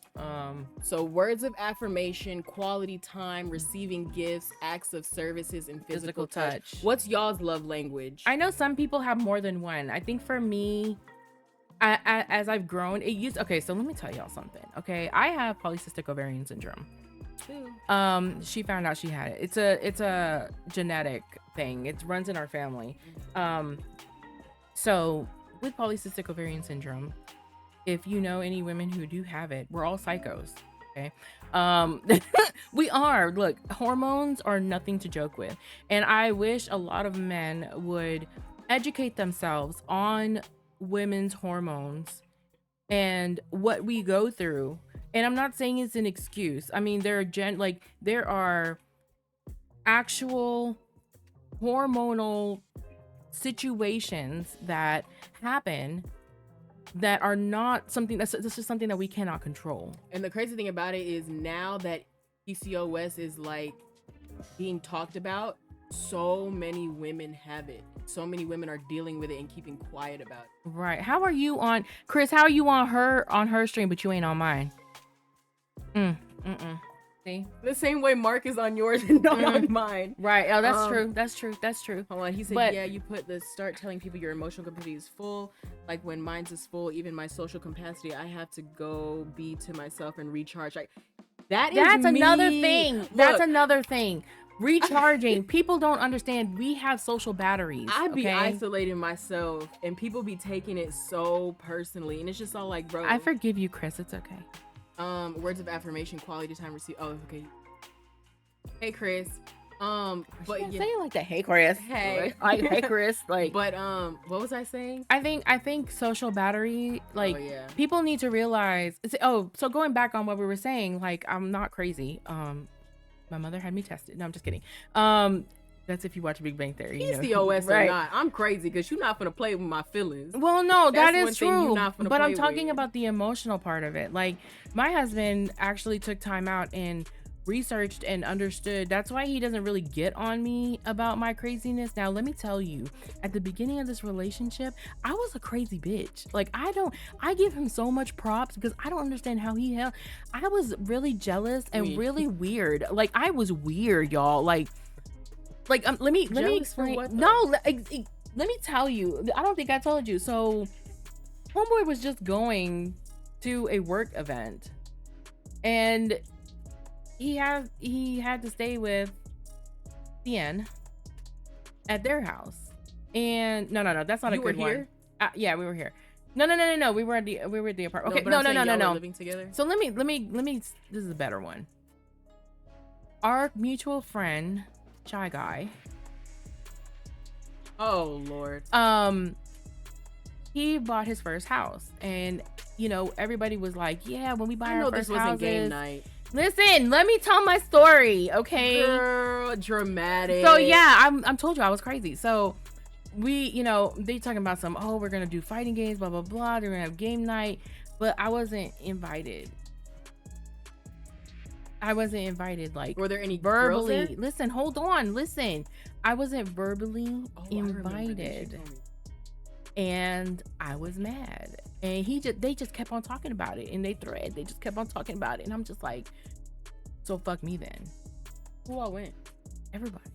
so words of affirmation, quality time, receiving gifts, acts of services, and physical touch. What's y'all's love language? I know some people have more than one. I think for me, as I've grown, okay, so let me tell y'all something. Okay, I have polycystic ovarian syndrome. She found out she had it. It's a genetic thing. It runs in our family. So with polycystic ovarian syndrome, if you know any women who do have it, we're all psychos. Okay. We are. Look, hormones are nothing to joke with. And I wish a lot of men would educate themselves on women's hormones and what we go through. And I'm not saying it's an excuse. I mean, there are actual hormonal situations that happen that are not something that's just something that we cannot control. And the crazy thing about it is now that PCOS is like being talked about, so many women have it. So many women are dealing with it and keeping quiet about it. Right. How are you on, Chris? How are you on her stream, but you ain't on mine? See? The same way Mark is on yours and not on mine. Right. Oh, that's true. That's true. Hold on. He said, yeah, you put start telling people your emotional capacity is full. Like when mine's is full, even my social capacity, I have to go be to myself and recharge. Like that's another thing. That's another thing. recharging. People don't understand. We have social batteries. I be okay? isolating myself, and people be taking it so personally, and it's just all like, bro. I forgive you, Chris. It's okay. Words of affirmation, quality time received. Oh, okay. Hey, Chris. But yeah, say it like that. Hey, Chris. Hey, like, hey, Chris. Like, but what was I saying? I think social battery. Like, people need to realize. So going back on what we were saying, like, I'm not crazy. My mother had me tested. No, I'm just kidding. That's if you watch Big Bang Theory. He's the OS or not. I'm crazy because you're not gonna play with my feelings. Well, no, that is true. But I'm talking about the emotional part of it. Like, my husband actually took time out and researched and understood. That's why he doesn't really get on me about my craziness. Now, let me tell you, at the beginning of this relationship, I was a crazy bitch. Like, I give him so much props because I don't understand how I was really jealous and really weird. Like, I was weird, y'all. Like let me explain. Let me tell you. I don't think I told you. So homeboy was just going to a work event, and he had to stay with Cien at their house. And no, that's not a good one. Yeah, we were here. No. We were at the apartment. Okay, no. Living together. So let me. This is a better one. Our mutual friend, Shy Guy. Oh Lord. He bought his first house, and everybody was like, "Yeah, when we buy our first houses." Game night. Listen, let me tell my story, okay? Girl, dramatic. So yeah, I'm told you I was crazy. So we, they talking about we're gonna do fighting games, blah blah blah. They're gonna have game night, but I wasn't invited. Like, were there any verbally? Girls there? Listen, hold on, listen. I wasn't verbally invited, and I was mad. And they just kept on talking about it, and they just kept on talking about it, and I'm just like, so fuck me then. Who all went? Everybody.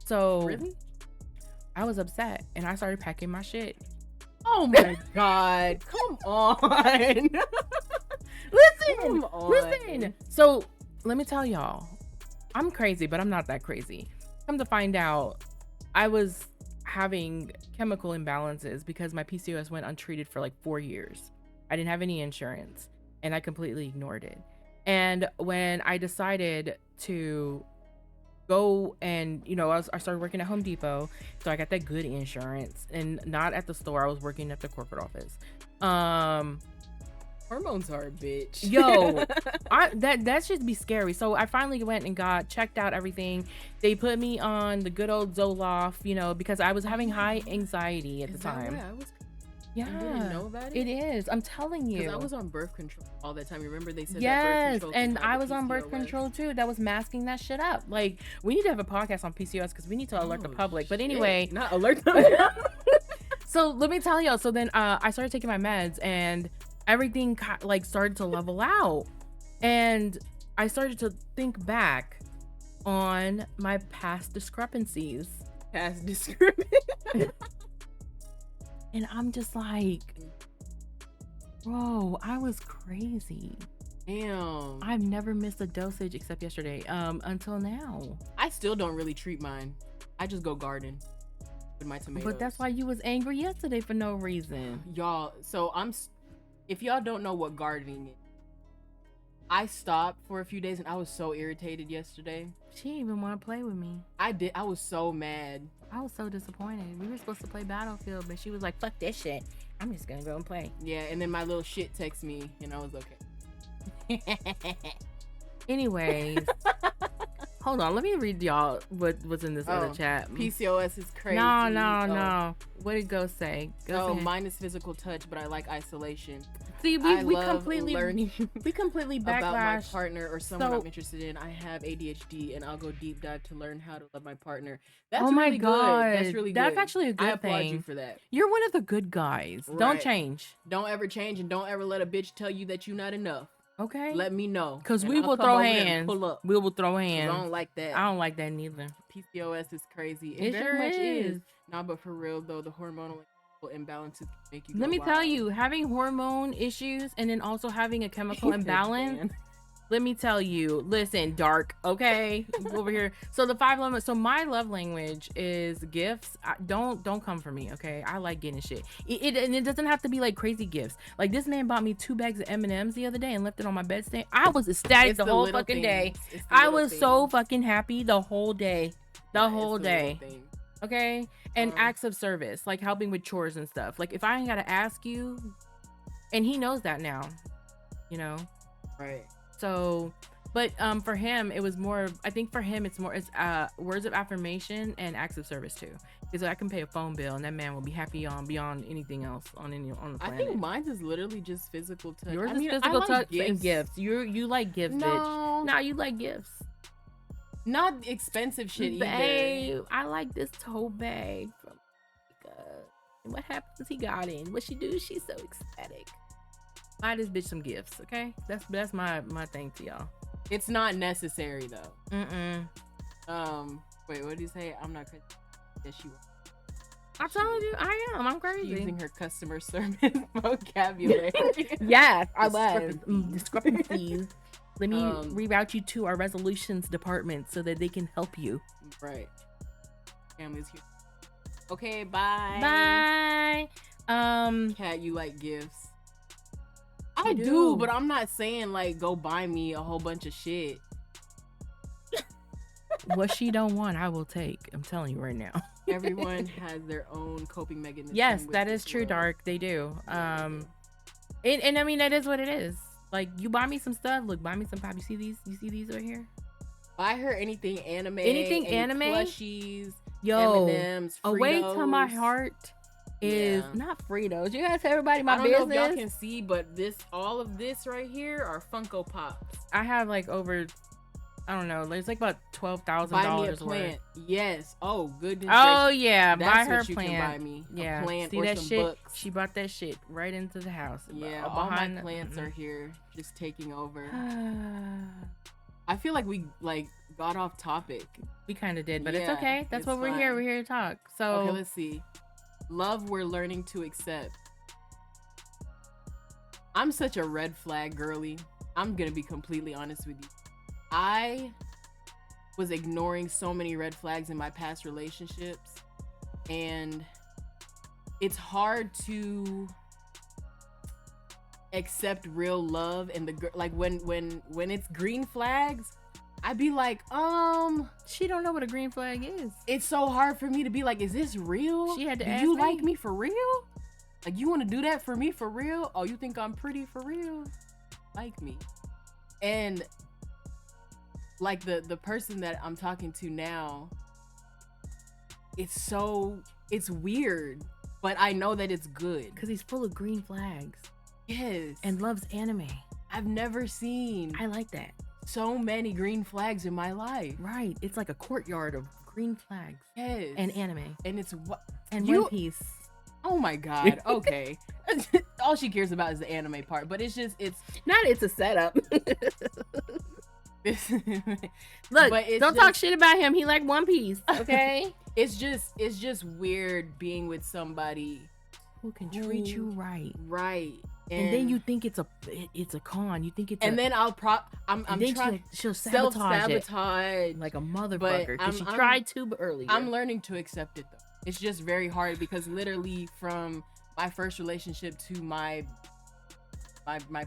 So really, I was upset, and I started packing my shit. Oh my god! Come on. Listen. So let me tell y'all, I'm crazy, but I'm not that crazy. Come to find out, I was having chemical imbalances because my PCOS went untreated for like 4 years. I didn't have any insurance, and I completely ignored it. And when I decided to go and I started working at Home Depot, so I got that good insurance, and not at the store. I was working at the corporate office. Hormones are a bitch. Yo, that should be scary. So I finally went and got checked out everything. They put me on the good old Zoloft, because I was having high anxiety at the time. You didn't know about it? It is. I'm telling you. Because I was on birth control all that time. Remember they said yes, that birth control and I was on birth control too. That was masking that shit up. Like, we need to have a podcast on PCOS because we need to alert the public. But anyway, not alert them. So let me tell y'all. So then I started taking my meds, and everything started to level out, and I started to think back on my past discrepancies. And I'm just like, bro, I was crazy. Damn. I've never missed a dosage except yesterday, until now. I still don't really treat mine. I just go garden with my tomatoes. But that's why you was angry yesterday for no reason. Y'all, so if y'all don't know what gardening is, I stopped for a few days and I was so irritated yesterday. She didn't even want to play with me. I was so mad. I was so disappointed. We were supposed to play Battlefield, but she was like, fuck this shit. I'm just gonna go and play. Yeah, and then my little shit texted me and I was okay. Anyways, hold on. Let me read y'all what's in this other chat. PCOS is crazy. No. What did Go say? Mine is physical touch, but I like isolation. See, we completely learning backlash about my partner or someone I'm interested in. I have ADHD, and I'll go deep dive to learn how to love my partner. That's really good. That's really good. That's actually a good thing. I applaud you for that. You're one of the good guys. Right. Don't change. Don't ever change, and don't ever let a bitch tell you that you're not enough. Okay. Let me know. Because we will throw hands. Pull up. We will throw hands. I don't like that. I don't like that neither. PCOS is crazy. It very much is. Nah, but for real though, the hormonal imbalances make you. Let me tell you, having hormone issues and then also having a chemical imbalance. Let me tell you. Listen, dark. Okay, over here. So the 5 love. So my love language is gifts. Don't come for me. Okay, I like getting shit. And it doesn't have to be like crazy gifts. Like this man bought me 2 bags of M&Ms the other day and left it on my bedstand. I was ecstatic the whole fucking day. I was so fucking happy the whole day. The whole day. Okay, and acts of service, like helping with chores and stuff. Like if I ain't gotta ask you, and he knows that now, you know. Right. So, but for him, it was more. I think for him, it's words of affirmation and acts of service too. Because I can pay a phone bill, and that man will be happy beyond anything else on the planet. I think mine is literally just physical touch. Yours is physical touch and gifts. You like gifts, bitch. No, you like gifts. Not expensive shit either. Babe, I like this tote bag from what happens he got in. What she do? She's so ecstatic. Buy this bitch some gifts, okay? That's my thing to y'all. It's not necessary though. Wait, what did you say? I'm not crazy. Yes, you are. I'm telling you, I am. I'm crazy. Using her customer service vocabulary. Yes, I was. Discrepancies. Let me reroute you to our resolutions department so that they can help you. Right. Family's here. Okay, bye. Bye. Kat, you like gifts? I do, but I'm not saying like go buy me a whole bunch of shit. What she don't want, I will take. I'm telling you right now. Everyone has their own coping mechanism. Yes, that is true, Dark. They do. And I mean that is what it is. Like you buy me some stuff. Look, buy me some pop. You see these? You see these right here? Buy her anything anime. Plushies. Yo, M&Ms, a way to my heart is not Fritos. You guys, everybody, my business. I don't know if y'all can see, but all of this right here are Funko Pops. I have like over, I don't know, it's like about $12,000 Buy me a plant. Yes. Oh, goodness. Oh yeah, that's buy her what you plant. Can buy me. Yeah. A plant see or that some shit? Books. She brought that shit right into the house. Yeah. All my plants are here, just taking over. I feel like we got off topic. We kind of did, but it's okay. That's what we're here. We're here to talk. So okay, let's see. Love we're learning to accept. I'm such a red flag girly. I'm gonna be completely honest with you. I was ignoring so many red flags in my past relationships, and it's hard to accept real love. And when it's green flags, I'd be like, she don't know what a green flag is. It's so hard for me to be like, is this real? She had to ask me. Like me for real? Like, you want to do that for me for real? Oh, you think I'm pretty for real? Like me. And like the person that I'm talking to now, it's weird, but I know that it's good. Because he's full of green flags. Yes. And loves anime. I've never seen. I like that. So many green flags in my life. Right. It's like a courtyard of green flags. Yes. And anime. And it's what and One Piece. Oh my god. Okay. All she cares about is the anime part, but it's a setup. Look, but don't talk shit about him. He like One Piece, okay? It's just weird being with somebody who can treat you right. Right. And then you think it's a con. You think it's and then I'm trying she'll sabotage like a motherfucker because she tried to but earlier. I'm learning to accept it though. It's just very hard because literally from my first relationship to my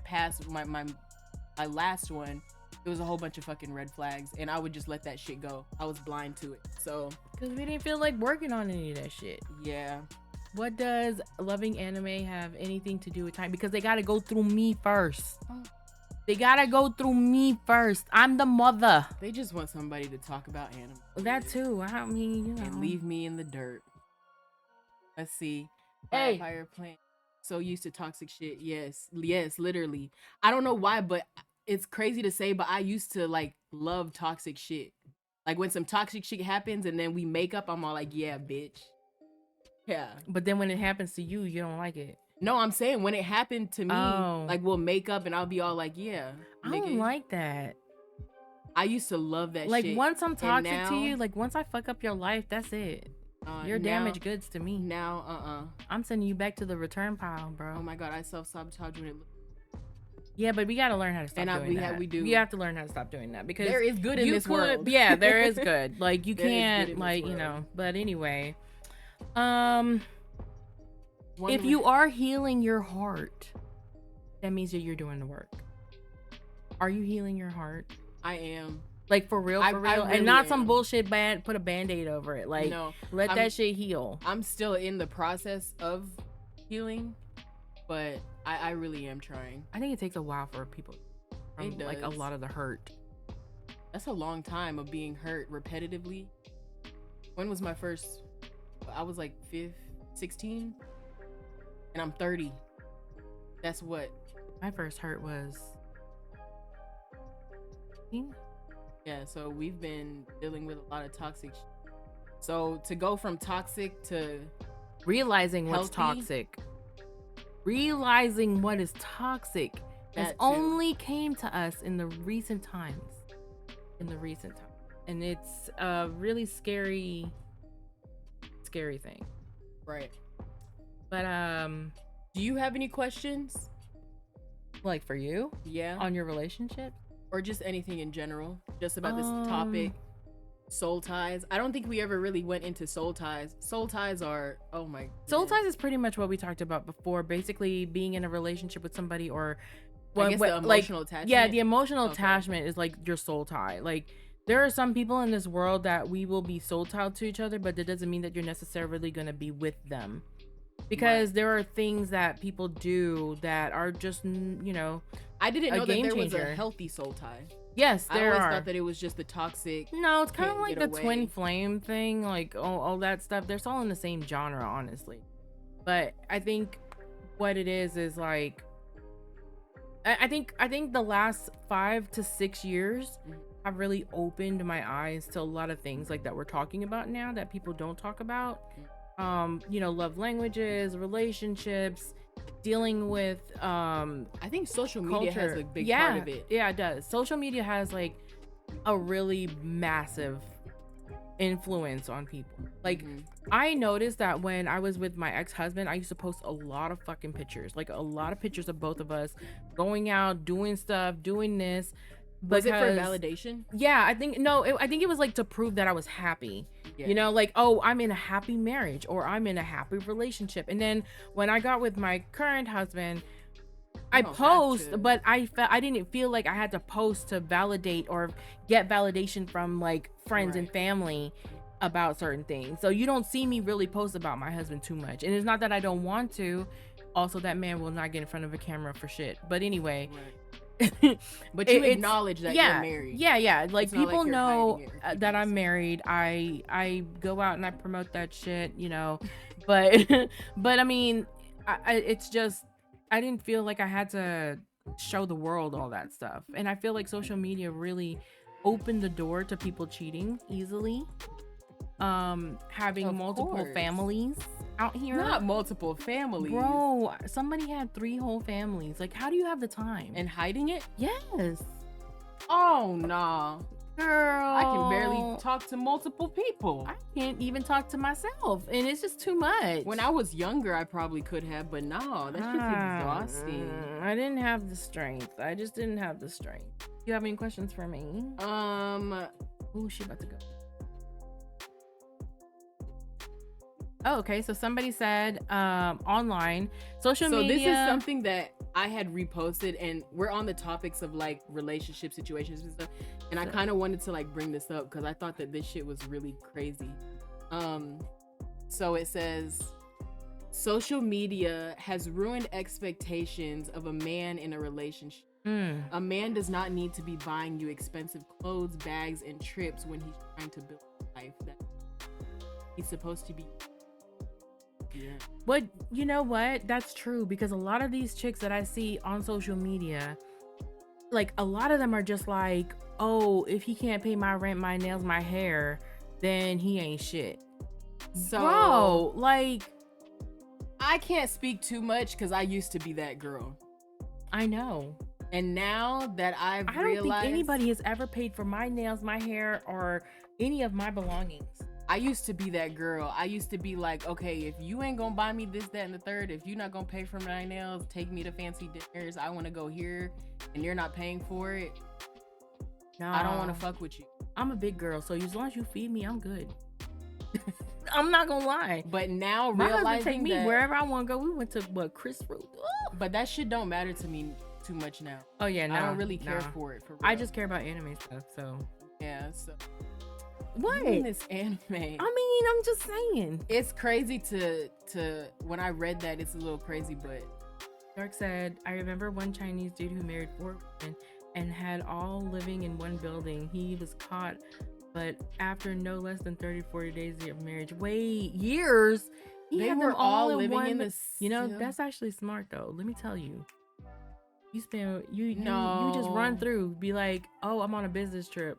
past my last one, there was a whole bunch of fucking red flags, and I would just let that shit go. I was blind to it. So because we didn't feel like working on any of that shit. Yeah. What does loving anime have anything to do with time? Because they gotta go through me first. They gotta go through me first. I'm the mother. They just want somebody to talk about anime. That too. I mean, you know. And leave me in the dirt. Let's see. Hey. Fire plant. So used to toxic shit. Yes, literally. I don't know why, but it's crazy to say, but I used to like love toxic shit. Like when some toxic shit happens and then we make up, I'm all like, yeah, bitch. Yeah. But then when it happens to you, you don't like it. No, I'm saying when it happened to me, like we'll make up and I'll be all like, yeah. I don't like that. I used to love that like, shit. Like once I'm toxic to you, like once I fuck up your life, that's it. You're damaged goods to me. Now, I'm sending you back to the return pile, bro. Oh my god, I self-sabotage when it Yeah, but we got to learn how to stop doing that. We do. You have to learn how to stop doing that because there is good in this world. Yeah, there is good. Like you can't like, you know, but anyway. If you are healing your heart, that means that you're doing the work. Are you healing your heart? I am. Like for real, I really and not am. Some bullshit put a band-aid over it. Like, no, let that shit heal. I'm still in the process of healing, but I really am trying. I think it takes a while for people from like a lot of the hurt. That's a long time of being hurt repetitively. When was my first? I was like 16 and I'm 30. That's what my first hurt was. Yeah, so we've been dealing with a lot of toxic so to go from toxic to realizing healthy, what's toxic, realizing what is toxic has only came to us in the recent times. And it's a really scary thing. Right. But do you have any questions? Like for you? Yeah. On your relationship? Or just anything in general? Just about this topic. Soul ties. I don't think we ever really went into soul ties. Soul ties are, oh my goodness. Soul ties is pretty much what we talked about before. Basically being in a relationship with somebody or I guess the emotional attachment. Yeah, the emotional attachment is like your soul tie. Like there are some people in this world that we will be soul tied to each other, but that doesn't mean that you're necessarily going to be with them. Because there are things that people do that are just, you know, I didn't know that there was a healthy soul tie. Yes, there are. I always thought that it was just the toxic. No, it's kind of like the twin flame thing, like all that stuff. They're all in the same genre, honestly. But I think what it is like, I think the last 5 to 6 years have really opened my eyes to a lot of things like that we're talking about now that people don't talk about. You know, love languages, relationships, dealing with I think social media has a big part of it. Yeah, it does. Social media has like a really massive influence on people. Like I noticed that when I was with my ex-husband, I used to post a lot of fucking pictures, like a lot of pictures of both of us going out, doing stuff, doing this. Was it for validation? Yeah, I think it was like to prove that I was happy. Yeah. You know, like, oh, I'm in a happy marriage or I'm in a happy relationship. And then when I got with my current husband, I post, but I didn't feel like I had to post to validate or get validation from like friends and family about certain things. So you don't see me really post about my husband too much. And it's not that I don't want to. Also, that man will not get in front of a camera for shit. But anyway. But you acknowledge that you're married. Yeah. Like it's people know that I'm married. I go out and I promote that shit, you know. But I mean, it's just I didn't feel like I had to show the world all that stuff. And I feel like social media really opened the door to people cheating easily. Having multiple families out here. Not multiple families. Bro, somebody had 3 whole families. Like, how do you have the time? And hiding it? Yes. Oh, nah. Girl. I can barely talk to multiple people. I can't even talk to myself. And it's just too much. When I was younger, I probably could have, but no, that's just exhausting. I didn't have the strength. I just didn't have the strength. You have any questions for me? Ooh, she about to go. Oh, okay. So somebody said online social media. So this is something that I had reposted, and we're on the topics of like relationship situations and stuff. And I kind of wanted to like bring this up because I thought that this shit was really crazy. So it says, social media has ruined expectations of a man in a relationship. A man does not need to be buying you expensive clothes, bags, and trips when he's trying to build a life that he's supposed to be. Yeah. But you know what? That's true, because a lot of these chicks that I see on social media, like a lot of them are just like, oh, if he can't pay my rent, my nails, my hair, then he ain't shit. So, bro, like, I can't speak too much because I used to be that girl. I know. And now that I don't think anybody has ever paid for my nails, my hair, or any of my belongings. I used to be that girl. I used to be like, okay, if you ain't gonna buy me this, that, and the third, if you're not gonna pay for my nails, take me to fancy dinners, I want to go here, and you're not paying for it, Nah, I don't want to fuck with you. I'm a big girl, so as long as you feed me, I'm good. I'm not gonna lie. But now my realizing husband take me that, wherever I want to go. We went to Chris Root. But that shit don't matter to me too much now. Oh yeah, no, I don't really care for it. For real. I just care about anime stuff. So yeah. So what? In this anime. I mean, I'm just saying. It's crazy to when I read that, it's a little crazy, but Dark said, I remember one Chinese dude who married 4 women and had all living in one building. He was caught, but after no less than 30-40 days of marriage. Wait, years? They had them all living one, in the. You know, that's actually smart though. Let me tell you. You spend you just No. run through, be like, oh, I'm on a business trip.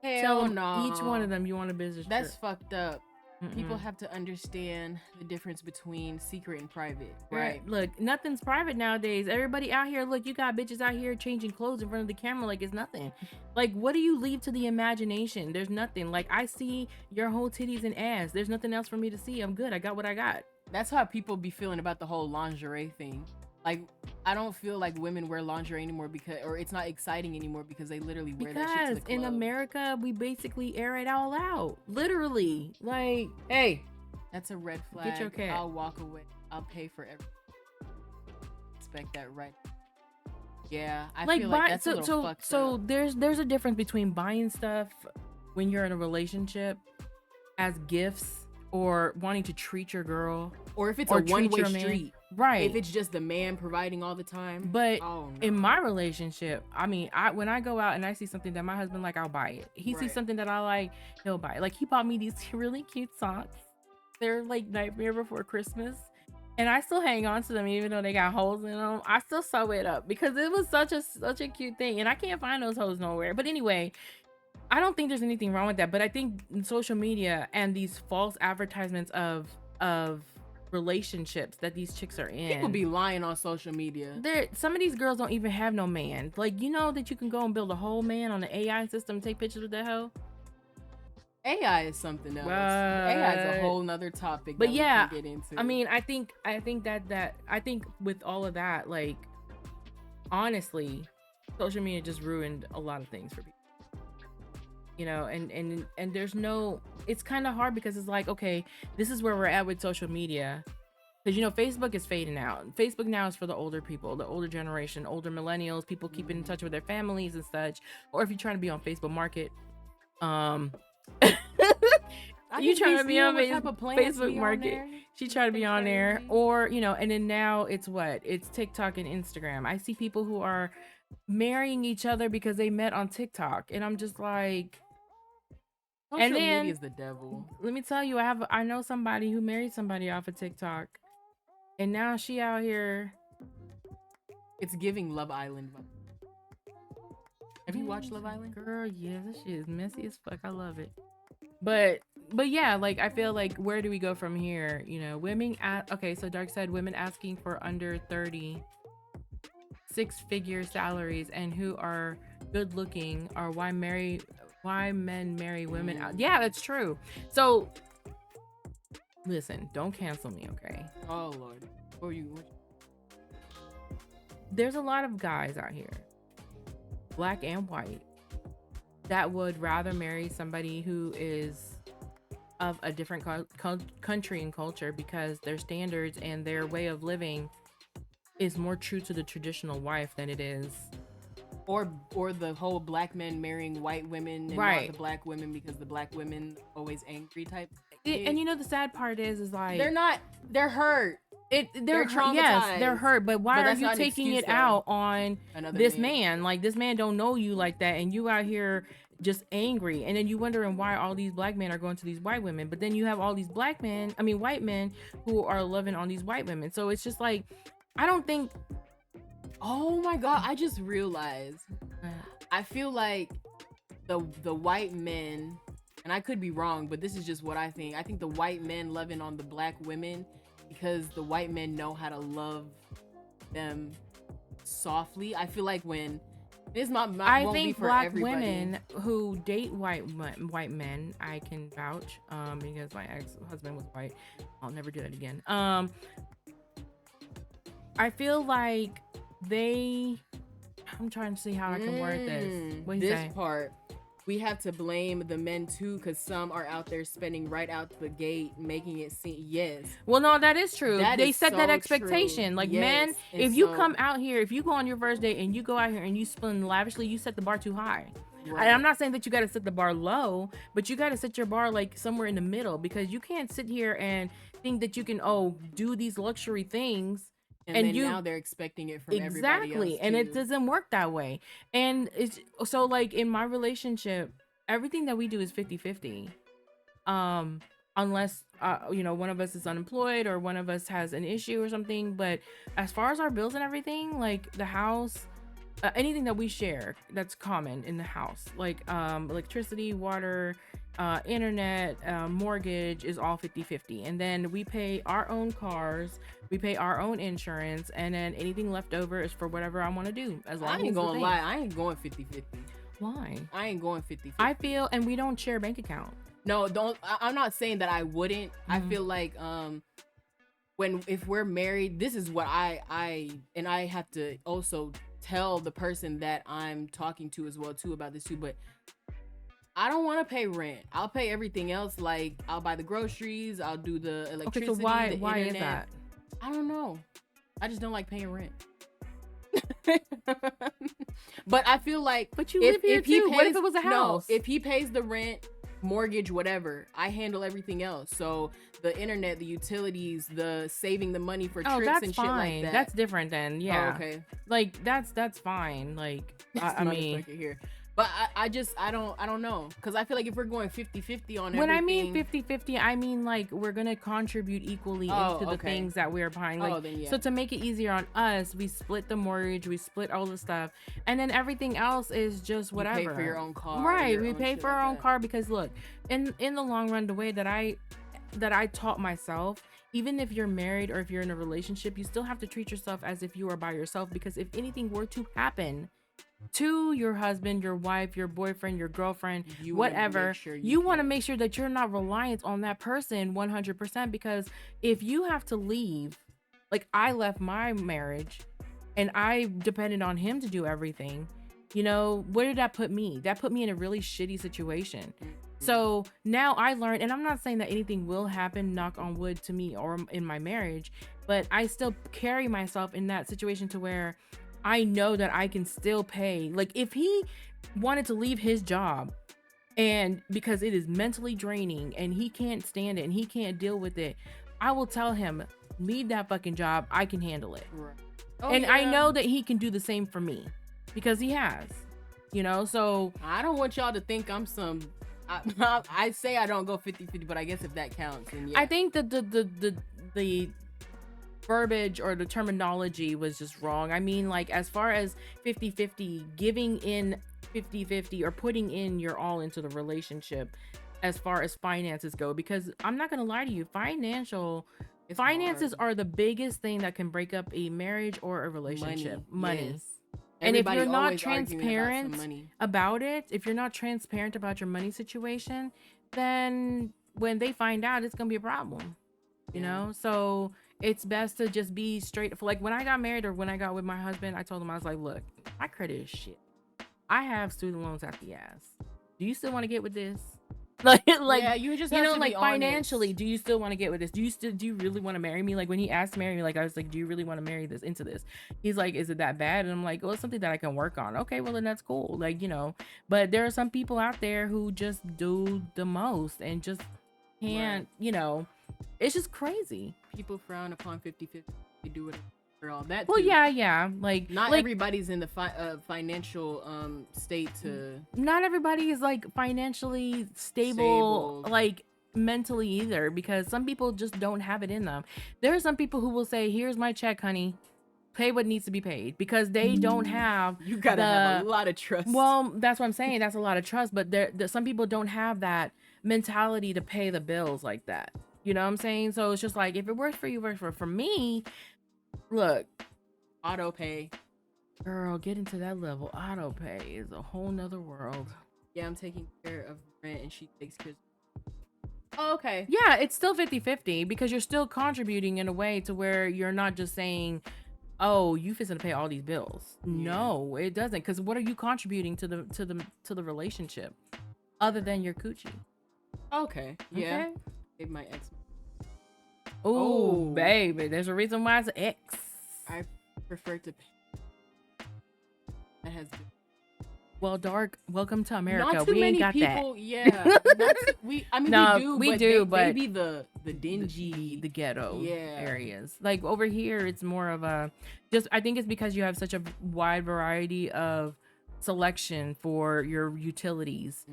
Hell Tell them no. each one of them you want a business That's trip. fucked up. Mm-mm. People have to understand the difference between secret and private, Right. right? Look, nothing's private nowadays. Everybody out here, look, you got bitches out here changing clothes in front of the camera like it's nothing. Like, what do you leave to the imagination? There's nothing. Like, I see your whole titties and ass. There's nothing else for me to see. I'm good. I got what I got. That's how people be feeling about the whole lingerie thing. Like, I don't feel like women wear lingerie anymore or it's not exciting anymore because they literally wear that shit to the club. In America, we basically air it all out. Literally. Like, hey, that's a red flag. Get your cat. I'll walk away. I'll pay for everything. Expect that right. Yeah, I feel like that's a little fucked so up. there's a difference between buying stuff when you're in a relationship as gifts or wanting to treat your girl, or if it's or a one-way treat your street. man. Right. If it's just the man providing all the time. But oh, no. in my relationship, I mean, when I go out and I see something that my husband like, I'll buy it. He sees something that I like, he'll buy it. Like, he bought me these really cute socks. They're like Nightmare Before Christmas. And I still hang on to them even though they got holes in them. I still sew it up because it was such a cute thing. And I can't find those holes nowhere. But anyway, I don't think there's anything wrong with that. But I think social media and these false advertisements of relationships that these chicks are in, people be lying on social media. Some of these girls don't even have no man. Like, you know that you can go and build a whole man on the AI system and take pictures with that hoe. AI is something else. What? AI is a whole nother topic. But that yeah, we can get into. I mean, I think with all of that, like, honestly, social media just ruined a lot of things for people. You know, and there's no, it's kind of hard because it's like, okay, this is where we're at with social media. Because, you know, Facebook is fading out. Facebook now is for the older people, the older generation, older millennials, people keeping in touch with their families and such. Or if you're trying to be on Facebook Market, you trying to be on Facebook Market, she trying to be on there. Or, you know, and then now it's TikTok and Instagram. I see people who are marrying each other because they met on TikTok, and I'm just like, social media is the devil. Let me tell you, I know somebody who married somebody off of TikTok, and now she out here. It's giving Love Island. Have you watched Love Island? Girl, yeah, this shit is messy as fuck. I love it. But yeah, like, I feel like, where do we go from here? You know, okay, so Dark said women asking for under 30 6-figure salaries and who are good looking, or why men marry women out. Yeah, that's true. So listen, don't cancel me, okay? Oh Lord. What There's a lot of guys out here, black and white, that would rather marry somebody who is of a different country and culture because their standards and their way of living is more true to the traditional wife than it is, or the whole black men marrying white women and right, not the black women because the black women always angry type. And you know, the sad part is like, they're hurt. They're traumatized. Yes, they're hurt, but why are you taking it out on this man? Like, this man don't know you like that, and you out here just angry, and then you wondering why all these black men are going to these white women, but then you have all these white men who are loving on these white women. So it's just like, I don't think. Oh my God, I just realized. I feel like the white men, and I could be wrong, but this is just what I think. I think the white men loving on the black women because the white men know how to love them softly. I feel like when This not I won't be think for black everybody. women who date white men, I can vouch, because my ex-husband was white. I'll never do that again. I feel like I'm trying to see how I can word this. What do you This say? part, we have to blame the men too, because some are out there spending right out the gate, making it seem, yes. Well, no, that is true. They is set that so expectation. true. Like, Yes. men, And if you so- come out here, if you go on your first date and you go out here and you spend lavishly, you set the bar too high. Right. I'm not saying that you got to set the bar low, but you got to set your bar like somewhere in the middle, because you can't sit here and think that you can do these luxury things. And then now they're expecting it from everybody else and too. it doesn't work that way. And it's so, like, in my relationship, everything that we do is 50-50, unless one of us is unemployed or one of us has an issue or something. But as far as our bills and everything, like the house, anything that we share that's common in the house, like electricity, water, internet, mortgage, is all 50-50. And then we pay our own cars, we pay our own insurance, and then anything left over is for whatever I want to do. As long I as ain't gonna lie, I ain't going 50-50. Why? I ain't going 50-50. I feel, and we don't share bank account. No, I'm not saying that I wouldn't. I feel like if we're married, this is what I have to also tell the person that I'm talking to as well too about this too. But I don't want to pay rent. I'll pay everything else. Like, I'll buy the groceries, I'll do the electricity. Okay, so why internet. is that? I don't know. I just don't like paying rent. But I feel like, but you live here too. What if it was a house? No, if he pays the rent, mortgage, whatever, I handle everything else. So the internet, the utilities, the saving the money for trips and shit like that. That's different then. Yeah. Oh, okay. Like that's fine. Like I mean, here. But I don't know, because I feel like if we're going 50-50 on when everything, I mean 50-50, I mean like we're gonna contribute equally into the things that we're buying. Like, then yeah. So to make it easier on us, we split the mortgage, we split all the stuff, and then everything else is just whatever. You pay for your own car, right? We pay for our own car, because look, in the long run, the way that I taught myself, even if you're married or if you're in a relationship, you still have to treat yourself as if you are by yourself, because if anything were to happen to your husband, your wife, your boyfriend, your girlfriend, whatever, you want to make sure that you're not reliant on that person 100%. Because if you have to leave, like I left my marriage and I depended on him to do everything, where did that put me? That put me in a really shitty situation. So now I learned, and I'm not saying that anything will happen, knock on wood, to me or in my marriage, but I still carry myself in that situation to where I know that I can still pay. Like, if he wanted to leave his job, and because it is mentally draining and he can't stand it and he can't deal with it, I will tell him, leave that fucking job. I can handle it. Right. And I know that he can do the same for me, because he has, so I don't want y'all to think I'm some, I say I don't go 50-50, but I guess if that counts, then yeah. I think that the verbiage or the terminology was just wrong. I mean, like, as far as 50-50, giving in 50-50 or putting in your all into the relationship as far as finances go, because I'm not gonna lie to you, finances are the biggest thing that can break up a marriage or a relationship. Money. Yes. And if you're not transparent about it, if you're not transparent about your money situation, then when they find out, it's gonna be a problem. So it's best to just be straight. Like, when I got married or when I got with my husband, I told him, I was like, look, my credit is shit. I have student loans out the ass. Do you still want to get with this? Like, yeah, you just have to like, be financially, honest. do you still want to get with this? Do you really want to marry me? Like, when he asked to marry me, like, I was like, do you really want to marry this into this? He's like, is it that bad? And I'm like, well, it's something that I can work on. Okay, well, then that's cool. Like, but there are some people out there who just do the most and just can't, it's just crazy. People frown upon 50-50. They do it for all that. Well, yeah. Like, not everybody's in the financial state to. Not everybody is like financially stable, like mentally either, because some people just don't have it in them. There are some people who will say, "Here's my check, honey. Pay what needs to be paid," because they don't have. You gotta have a lot of trust. Well, that's what I'm saying. That's a lot of trust, but some people don't have that mentality to pay the bills like that. You know what I'm saying? So it's just like, if it works for you, works for me. Look, auto pay. Girl, getting to that level, auto pay is a whole nother world. Yeah, I'm taking care of rent and she takes care of. Oh, okay. Yeah, it's still 50-50 because you're still contributing in a way to where you're not just saying, oh, you fixing to pay all these bills. Yeah. No, it doesn't. Because what are you contributing to the relationship other than your coochie? Okay. Yeah. Okay. It my ex. Oh, baby, there's a reason why it's X. I prefer to pay. That has been. Well, dark. Welcome to America. Not too we many ain't got people, that. Yeah. We do, but they be the dingy, the ghetto yeah. areas. Like over here, it's more of a I think it's because you have such a wide variety of selection for your utilities,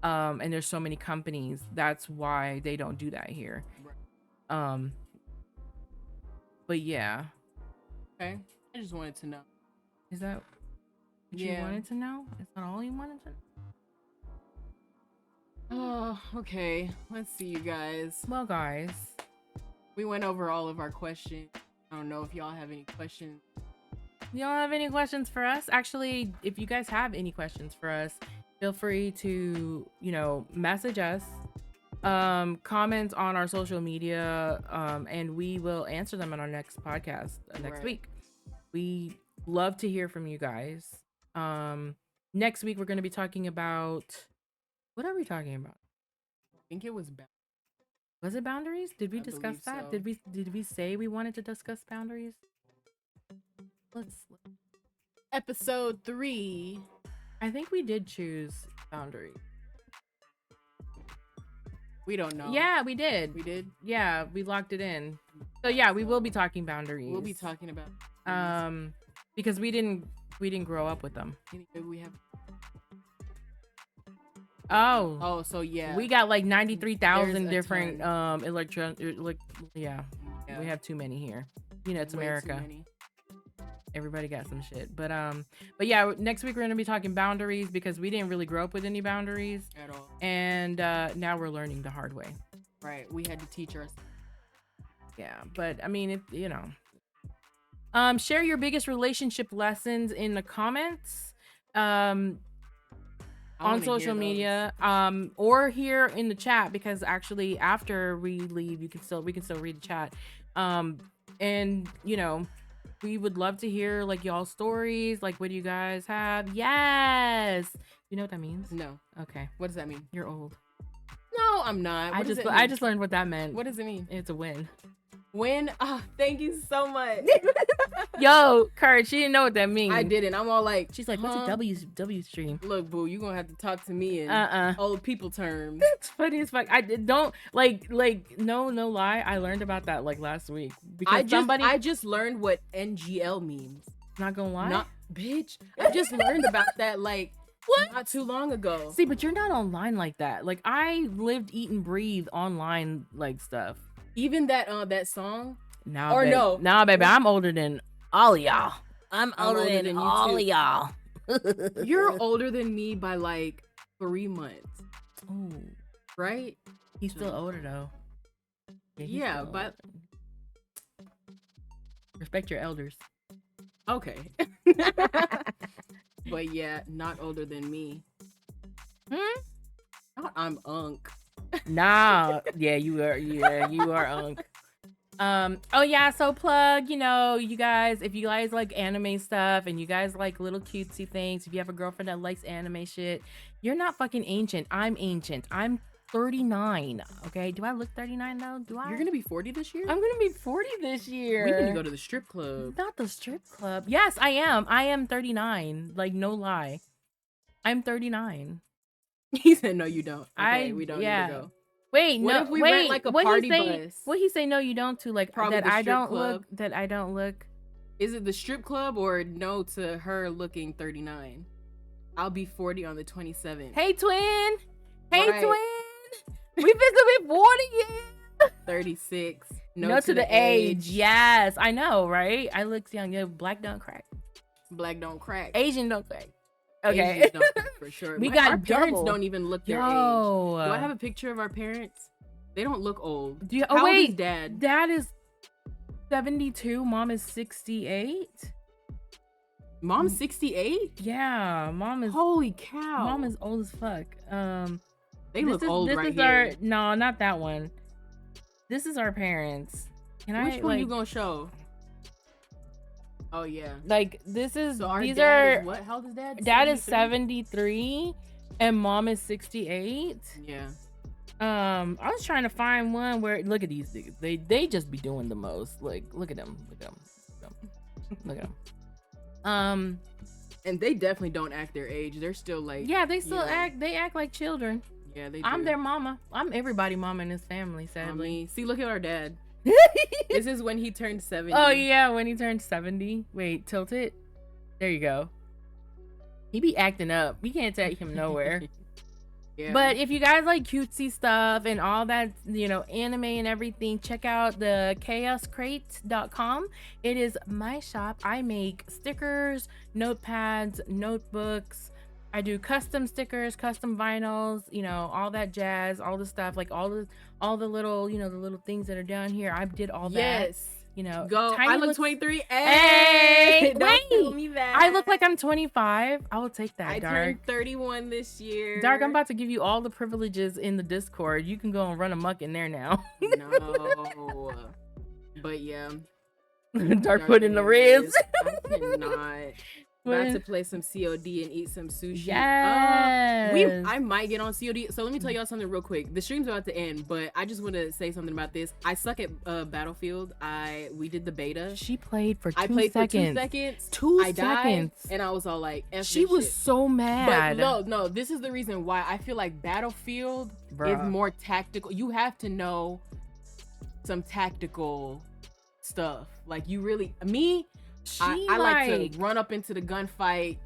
and there's so many companies. That's why they don't do that here. Right. But yeah. Okay. I just wanted to know. Is that? You wanted to know? Is that all you wanted to know? Oh, okay. Let's see, you guys. Well, guys, we went over all of our questions. I don't know if y'all have any questions. You don't have any questions for us? Actually, if you guys have any questions for us, feel free to, message us, comment on our social media, and we will answer them in our next podcast next week. We love to hear from you guys. Next week we're going to be talking about, what are we talking about? I think it was it boundaries? Did we discuss that? So. Did we say we wanted to discuss boundaries? Episode 3. I think we did choose boundaries. We don't know. Yeah, we did. We did? Yeah, we locked it in. So yeah, we will be talking boundaries. We'll be talking about because we didn't grow up with them. We have. Oh, so yeah, we got like 93,000 different yeah, we have too many here. It's America. Everybody got some shit, but yeah, next week we're gonna be talking boundaries because we didn't really grow up with any boundaries at all, and now we're learning the hard way. Right, we had to teach ourselves. Yeah, but I mean, share your biggest relationship lessons in the comments, on social media, or here in the chat, because actually after we leave, we can still read the chat, and we would love to hear like y'all stories, like what do you guys have? Yes, you know what that means? No. Okay, what does that mean? You're old. No, I'm not. I just learned what that meant. What does it mean? It's a win. Win? Oh, thank you so much. Yo, Kurt, she didn't know what that means. I didn't. I'm all like, she's like, what's a W stream? Look, boo, you gonna have to talk to me in old people terms. It's funny as fuck. I don't like no lie. I learned about that like last week because I just learned what NGL means. Not gonna lie, bitch. I just learned about that like not too long ago. See, but you're not online like that. Like I lived, eat, and breathe online like stuff. Even that song? Nah, baby, I'm older than all of y'all. I'm older than all of y'all. You're older than me by like 3 months. Ooh. Right? He's still older though. Yeah, but respect your elders. Okay. But yeah, not older than me. I'm unk. Nah, yeah, you are unk. Oh yeah, so plug, you guys, if you guys like anime stuff and you guys like little cutesy things, if you have a girlfriend that likes anime shit, you're not fucking ancient. I'm ancient. I'm 39. Okay, do I look 39 though? You're gonna be 40 this year? I'm gonna be 40 this year. We need to go to the strip club. Not the strip club. Yes, I am 39. Like, no lie, I'm 39. He said, "No, you don't." Okay, we don't need to go. Wait, what no, if we rent like a party bus? What he say? No, you don't. To like probably that I don't look. That I don't look. Is it the strip club or no to her looking 39? I'll be 40 on the 27th. Hey, twin. Hey, twin. We visit with 40 years. 36. No to the age. Yes, I know, right? I look young. Yeah, black don't crack. Black don't crack. Asian don't crack. Okay, Asians don't crack for sure. Our parents don't even look their age. Do I have a picture of our parents? They don't look old. How old is Dad? Dad is 72. Mom is 68. Mom's 68? Yeah, mom is. Holy cow. Mom is old as fuck. They look old this right is here. No, not that one. This is our parents. Which one you gonna show? Oh yeah. Like this is. So our these dad are is what? How old is dad? Dad is 73, and mom is 68. Yeah. I was trying to find one where look at these niggas. They just be doing the most. Like look at them. Look at them. And they definitely don't act their age. They're still like. Yeah, they still act. They act like children. Yeah, they do. I'm their mama. I'm everybody mama in this family, sadly. See, look at our dad. This is when he turned 70. Oh yeah, when he turned 70. Wait, tilt it. There you go. He be acting up. We can't take him nowhere. Yeah. But if you guys like cutesy stuff and all that, anime and everything, check out the chaoscrate.com. It is my shop. I make stickers, notepads, notebooks. I do custom stickers, custom vinyls, all that jazz, all the stuff, like all the little, the little things that are down here. I did all that. Yes. Go. Tiny I look 23. Hey, don't tell me that. I look like I'm 25. I will take that. I Dark. turned 31 this year. Dark, I'm about to give you all the privileges in the Discord. You can go and run amok in there now. No. But yeah. Dark put in the ribs. I cannot. About to play some COD and eat some sushi. Yes. I might get on COD. So let me tell y'all something real quick. The stream's about to end, but I just want to say something about this. I suck at Battlefield. We did the beta. She played for 2 seconds. I played for 2 seconds. 2 I seconds. Died, and I was all like, F she was shit. so mad. But no. This is the reason why I feel like Battlefield is more tactical. You have to know some tactical stuff. Like you really, I like to run up into the gunfight,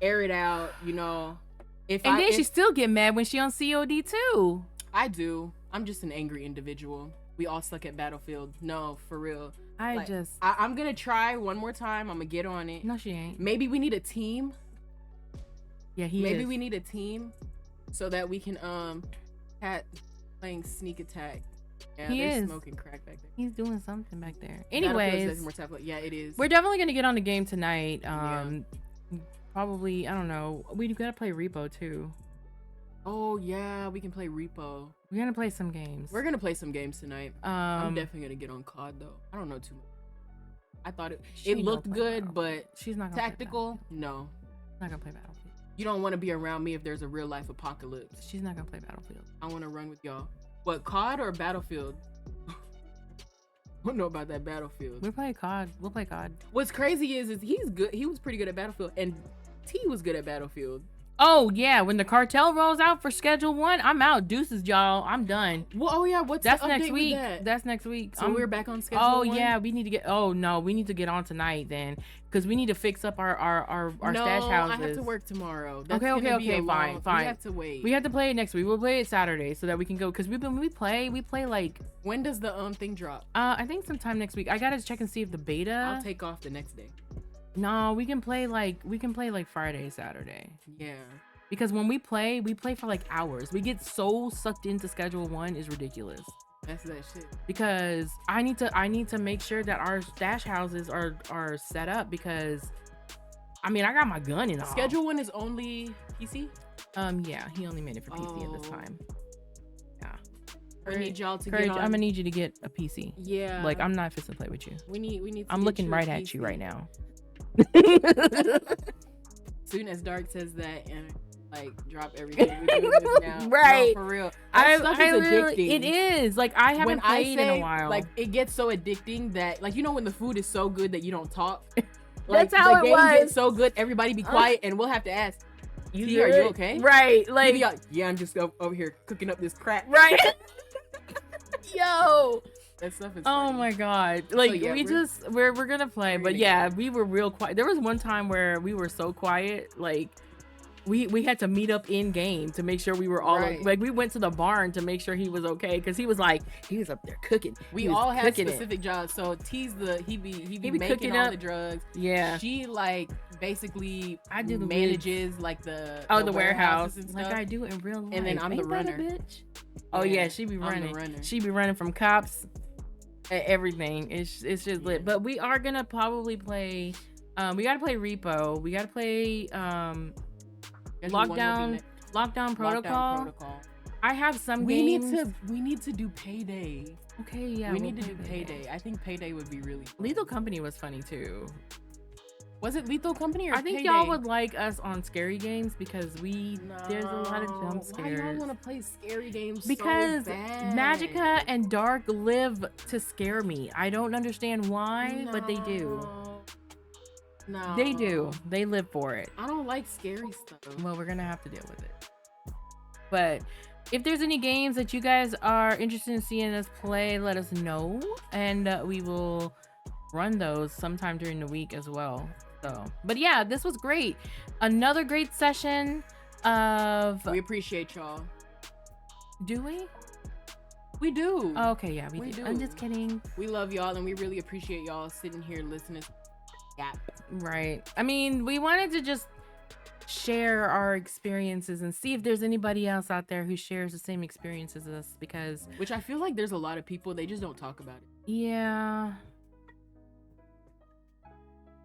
air it out, Then she still get mad when she on COD too. I do. I'm just an angry individual. We all suck at Battlefield. No, for real. I'm gonna try one more time. I'm gonna get on it. No, she ain't. Maybe we need a team. Yeah, Maybe we need a team so that we can playing sneak attack. Yeah, they're smoking crack back there. He's doing something back there. Anyways, yeah, it is. We're definitely gonna get on the game tonight. Probably, I don't know. We gotta play Repo too. Oh yeah, we can play Repo. We're gonna play some games. We're gonna play some games tonight. I'm definitely gonna get on COD though. I don't know too much. I thought it looked good, but she's not gonna tactical. No, not gonna play Battlefield. You don't want to be around me if there's a real life apocalypse. She's not gonna play Battlefield. I want to run with y'all. What, COD or Battlefield? I don't know about that Battlefield. We'll play COD. What's crazy is he's good. He was pretty good at Battlefield, and T was good at Battlefield. Oh yeah, when the cartel rolls out for Schedule 1, I'm out. Deuces, y'all. I'm done. Well, oh yeah, that's next week. That's next week. So we're back on Schedule 1? Yeah, we need to get. Oh no, we need to get on tonight then, because we need to fix up our stash houses. I have to work tomorrow. That's okay, fine. We have to wait. We have to play it next week. We'll play it Saturday so that we can go, because we play like. When does the thing drop? I think sometime next week. I gotta check and see if the beta. I'll take off the next day. No, we can play like Friday, Saturday. Yeah. Because when we play for like hours. We get so sucked into Schedule 1 is ridiculous. That's that shit. Because I need to make sure that our stash houses are set up, because I got my gun and all. Schedule 1 is only PC? Yeah, he only made it for PC at this time. Yeah. I need y'all to Courage, get on. I'm gonna need you to get a PC. Yeah. Like, I'm not fixing to play with you. We need I'm looking right at you right now. Soon as Dark says that, and drop everything. We're doing this now. Right. No, for real. That stuff is addicting. It is. Like, I haven't played in a while. Like, it gets so addicting that, like, when the food is so good that you don't talk. That's how the it was. Gets so good, everybody be quiet, and we'll have to ask, are you okay? Right. Like, yeah, I'm just over here cooking up this crack. Right. Yo. That stuff is funny. Oh my god. Like, so, yeah, we're gonna play, but yeah, we were real quiet. There was one time where we were so quiet, like we had to meet up in game to make sure we were all like, we went to the barn to make sure he was okay, because he was up there cooking. We all have specific jobs. So T's he be making all the drugs. Yeah. She basically do manages like the warehouse and stuff. Like I do in real life. And then I'm the runner. Bitch? Oh yeah, she be running. She be running from cops and everything. It's just lit. But we are gonna probably play We gotta play Repo. We gotta play Lockdown Protocol. I have some games. We need to do Payday. Okay, yeah. We need to do Payday. I think Payday would be really fun. Lethal Company was funny too. Was it Lethal Company or I think Payday? y'all would like us on scary games because there's a lot of jump scares. Why y'all want to play scary games because so bad? Magica and Dark live to scare me. I don't understand why, but they do. No. They do. They live for it. I don't like scary stuff. Well, we're gonna have to deal with it. But if there's any games that you guys are interested in seeing us play, let us know, and we will run those sometime during the week as well. So, but yeah, this was great. Another great session of. We appreciate y'all. Do we? We do. Oh, okay, yeah, we do. I'm just kidding. We love y'all, and we really appreciate y'all sitting here listening. Yeah. Right. I mean, we wanted to just share our experiences and see if there's anybody else out there who shares the same experiences as us, because which I feel like there's a lot of people, they just don't talk about it. Yeah.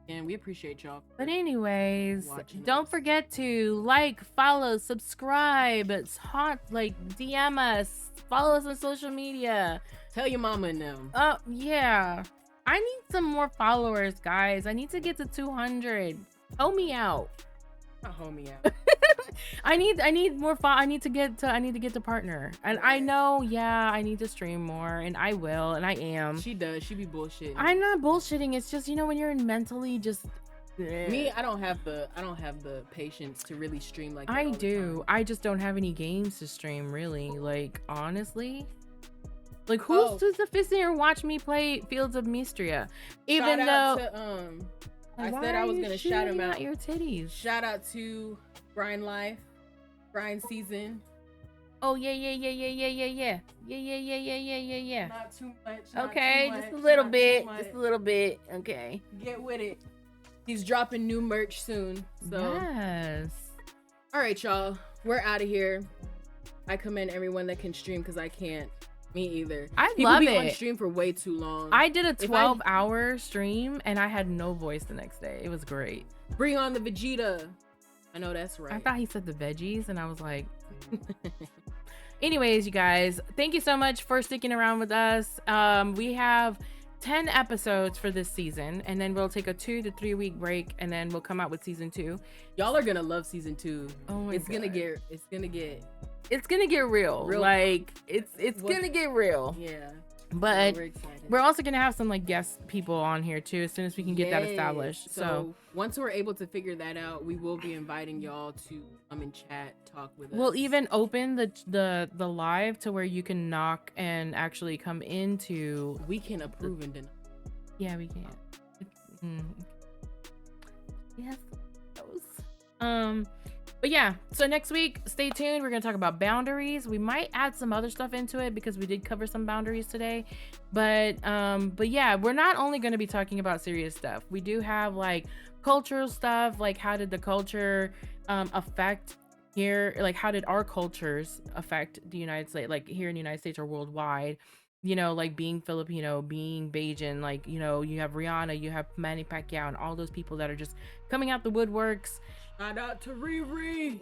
And we appreciate y'all. But anyways, don't forget to like, follow, subscribe. It's hot. Like, DM us, follow us on social media. Tell your mama and them. Yeah. I need some more followers, guys. I need to get to 200. Help me out. Not hold me out. I need more I need to get to partner. And I know, yeah, I need to stream more, and I will, and I am. She does. She be bullshitting. I'm not bullshitting. It's just, when you're mentally just me, I don't have the patience to really stream like that. I do. I just don't have any games to stream, really. Like, honestly. Like, who's the fist or watch me play Fields of Mystria? Even though I said I was gonna shout him out. Your titties. Shout out to Grind Life, Grind Season. Oh yeah. Not too much. Okay, just a little bit. Okay. Get with it. He's dropping new merch soon. So. Yes. All right, y'all. We're out of here. I commend everyone that can stream because I can't. Me either. People love be it. On stream for way too long. I did a 12-hour stream and I had no voice the next day. It was great. Bring on the Vegeta. I know that's right. I thought he said the veggies and I was like. Anyways, you guys, thank you so much for sticking around with us. We have 10 episodes for this season, and then we'll take a 2 to 3 week break, and then we'll come out with season 2. Y'all are gonna love season 2. Oh my God. It's gonna get real. Like it's gonna get real. Yeah. But we're also gonna have some like guest people on here too as soon as we can get that established. So once we're able to figure that out, we will be inviting y'all to come and chat, talk with us. We'll even open the live to where you can knock and actually come into. We can approve and deny. Yeah, we can. Yes, those. But yeah, so next week, stay tuned. We're gonna talk about boundaries. We might add some other stuff into it because we did cover some boundaries today. But yeah, we're not only gonna be talking about serious stuff. We do have like cultural stuff, like how did the culture affect here? Like how did our cultures affect the United States, like here in the United States or worldwide? Like being Filipino, being Bajan, like, you have Rihanna, you have Manny Pacquiao, and all those people that are just coming out the woodworks. Shout out to Riri.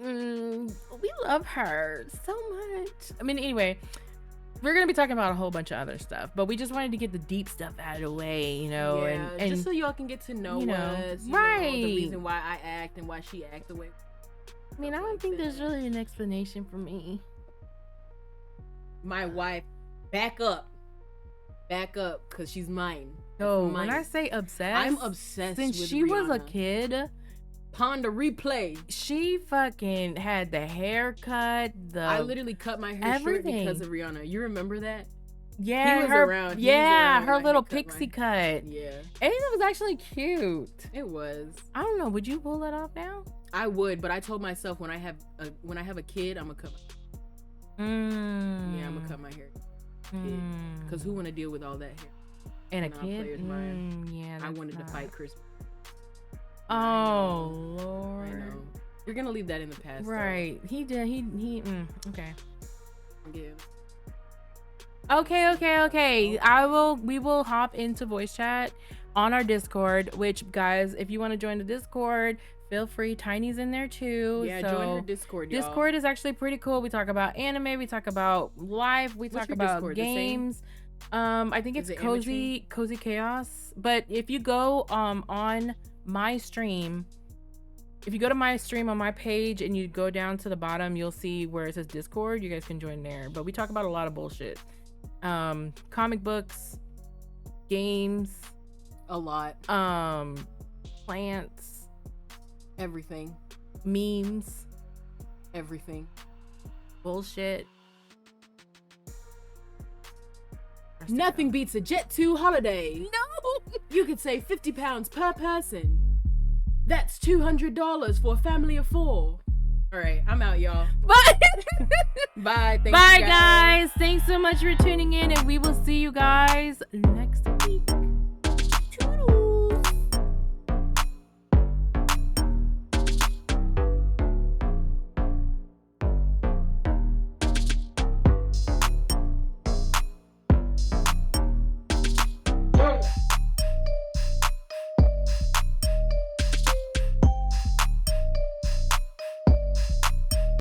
We love her so much. I mean, anyway, we're gonna be talking about a whole bunch of other stuff, but we just wanted to get the deep stuff out of the way, Yeah, and just so y'all can get to know us, right? The reason why I act and why she acts the way. I mean, I don't think there's really an explanation for me. My wife, back up, cause she's mine. No, when I say obsessed, I'm obsessed. Since with she Rihanna. was a kid. Ponder replay. She fucking had the haircut. I literally cut my hair short because of Rihanna. You remember that? Yeah, he was around. Her little pixie cut. Yeah, and it was actually cute. It was. I don't know. Would you pull that off now? I would, but I told myself when I have a kid, I'm gonna cut. Yeah, I'm gonna cut my hair. Because who want to deal with all that hair? And a kid? Yeah. I wanted to fight Chris. Oh Lord! I know. You're gonna leave that in the past, right? Though. He did. He. Okay. Yeah. Okay. We will hop into voice chat on our Discord, which, guys, if you want to join the Discord, feel free. Tiny's in there too. Yeah, join our Discord, y'all. Discord is actually pretty cool. We talk about anime, we talk about life, we talk about Discord, games. I think it's Cozy Chaos. But if you go on my stream, if you go to my stream on my page and you go down to the bottom, you'll see where it says Discord. You guys can join there. But we talk about a lot of bullshit. Comic books, games, a lot. Plants, everything. Memes, everything. Bullshit. Nothing beats a Jet 2 holiday. No! You could save £50 per person. That's $200 for a family of 4. All right, I'm out, y'all. Bye. Bye. Bye, guys. Thanks so much for tuning in, and we will see you guys next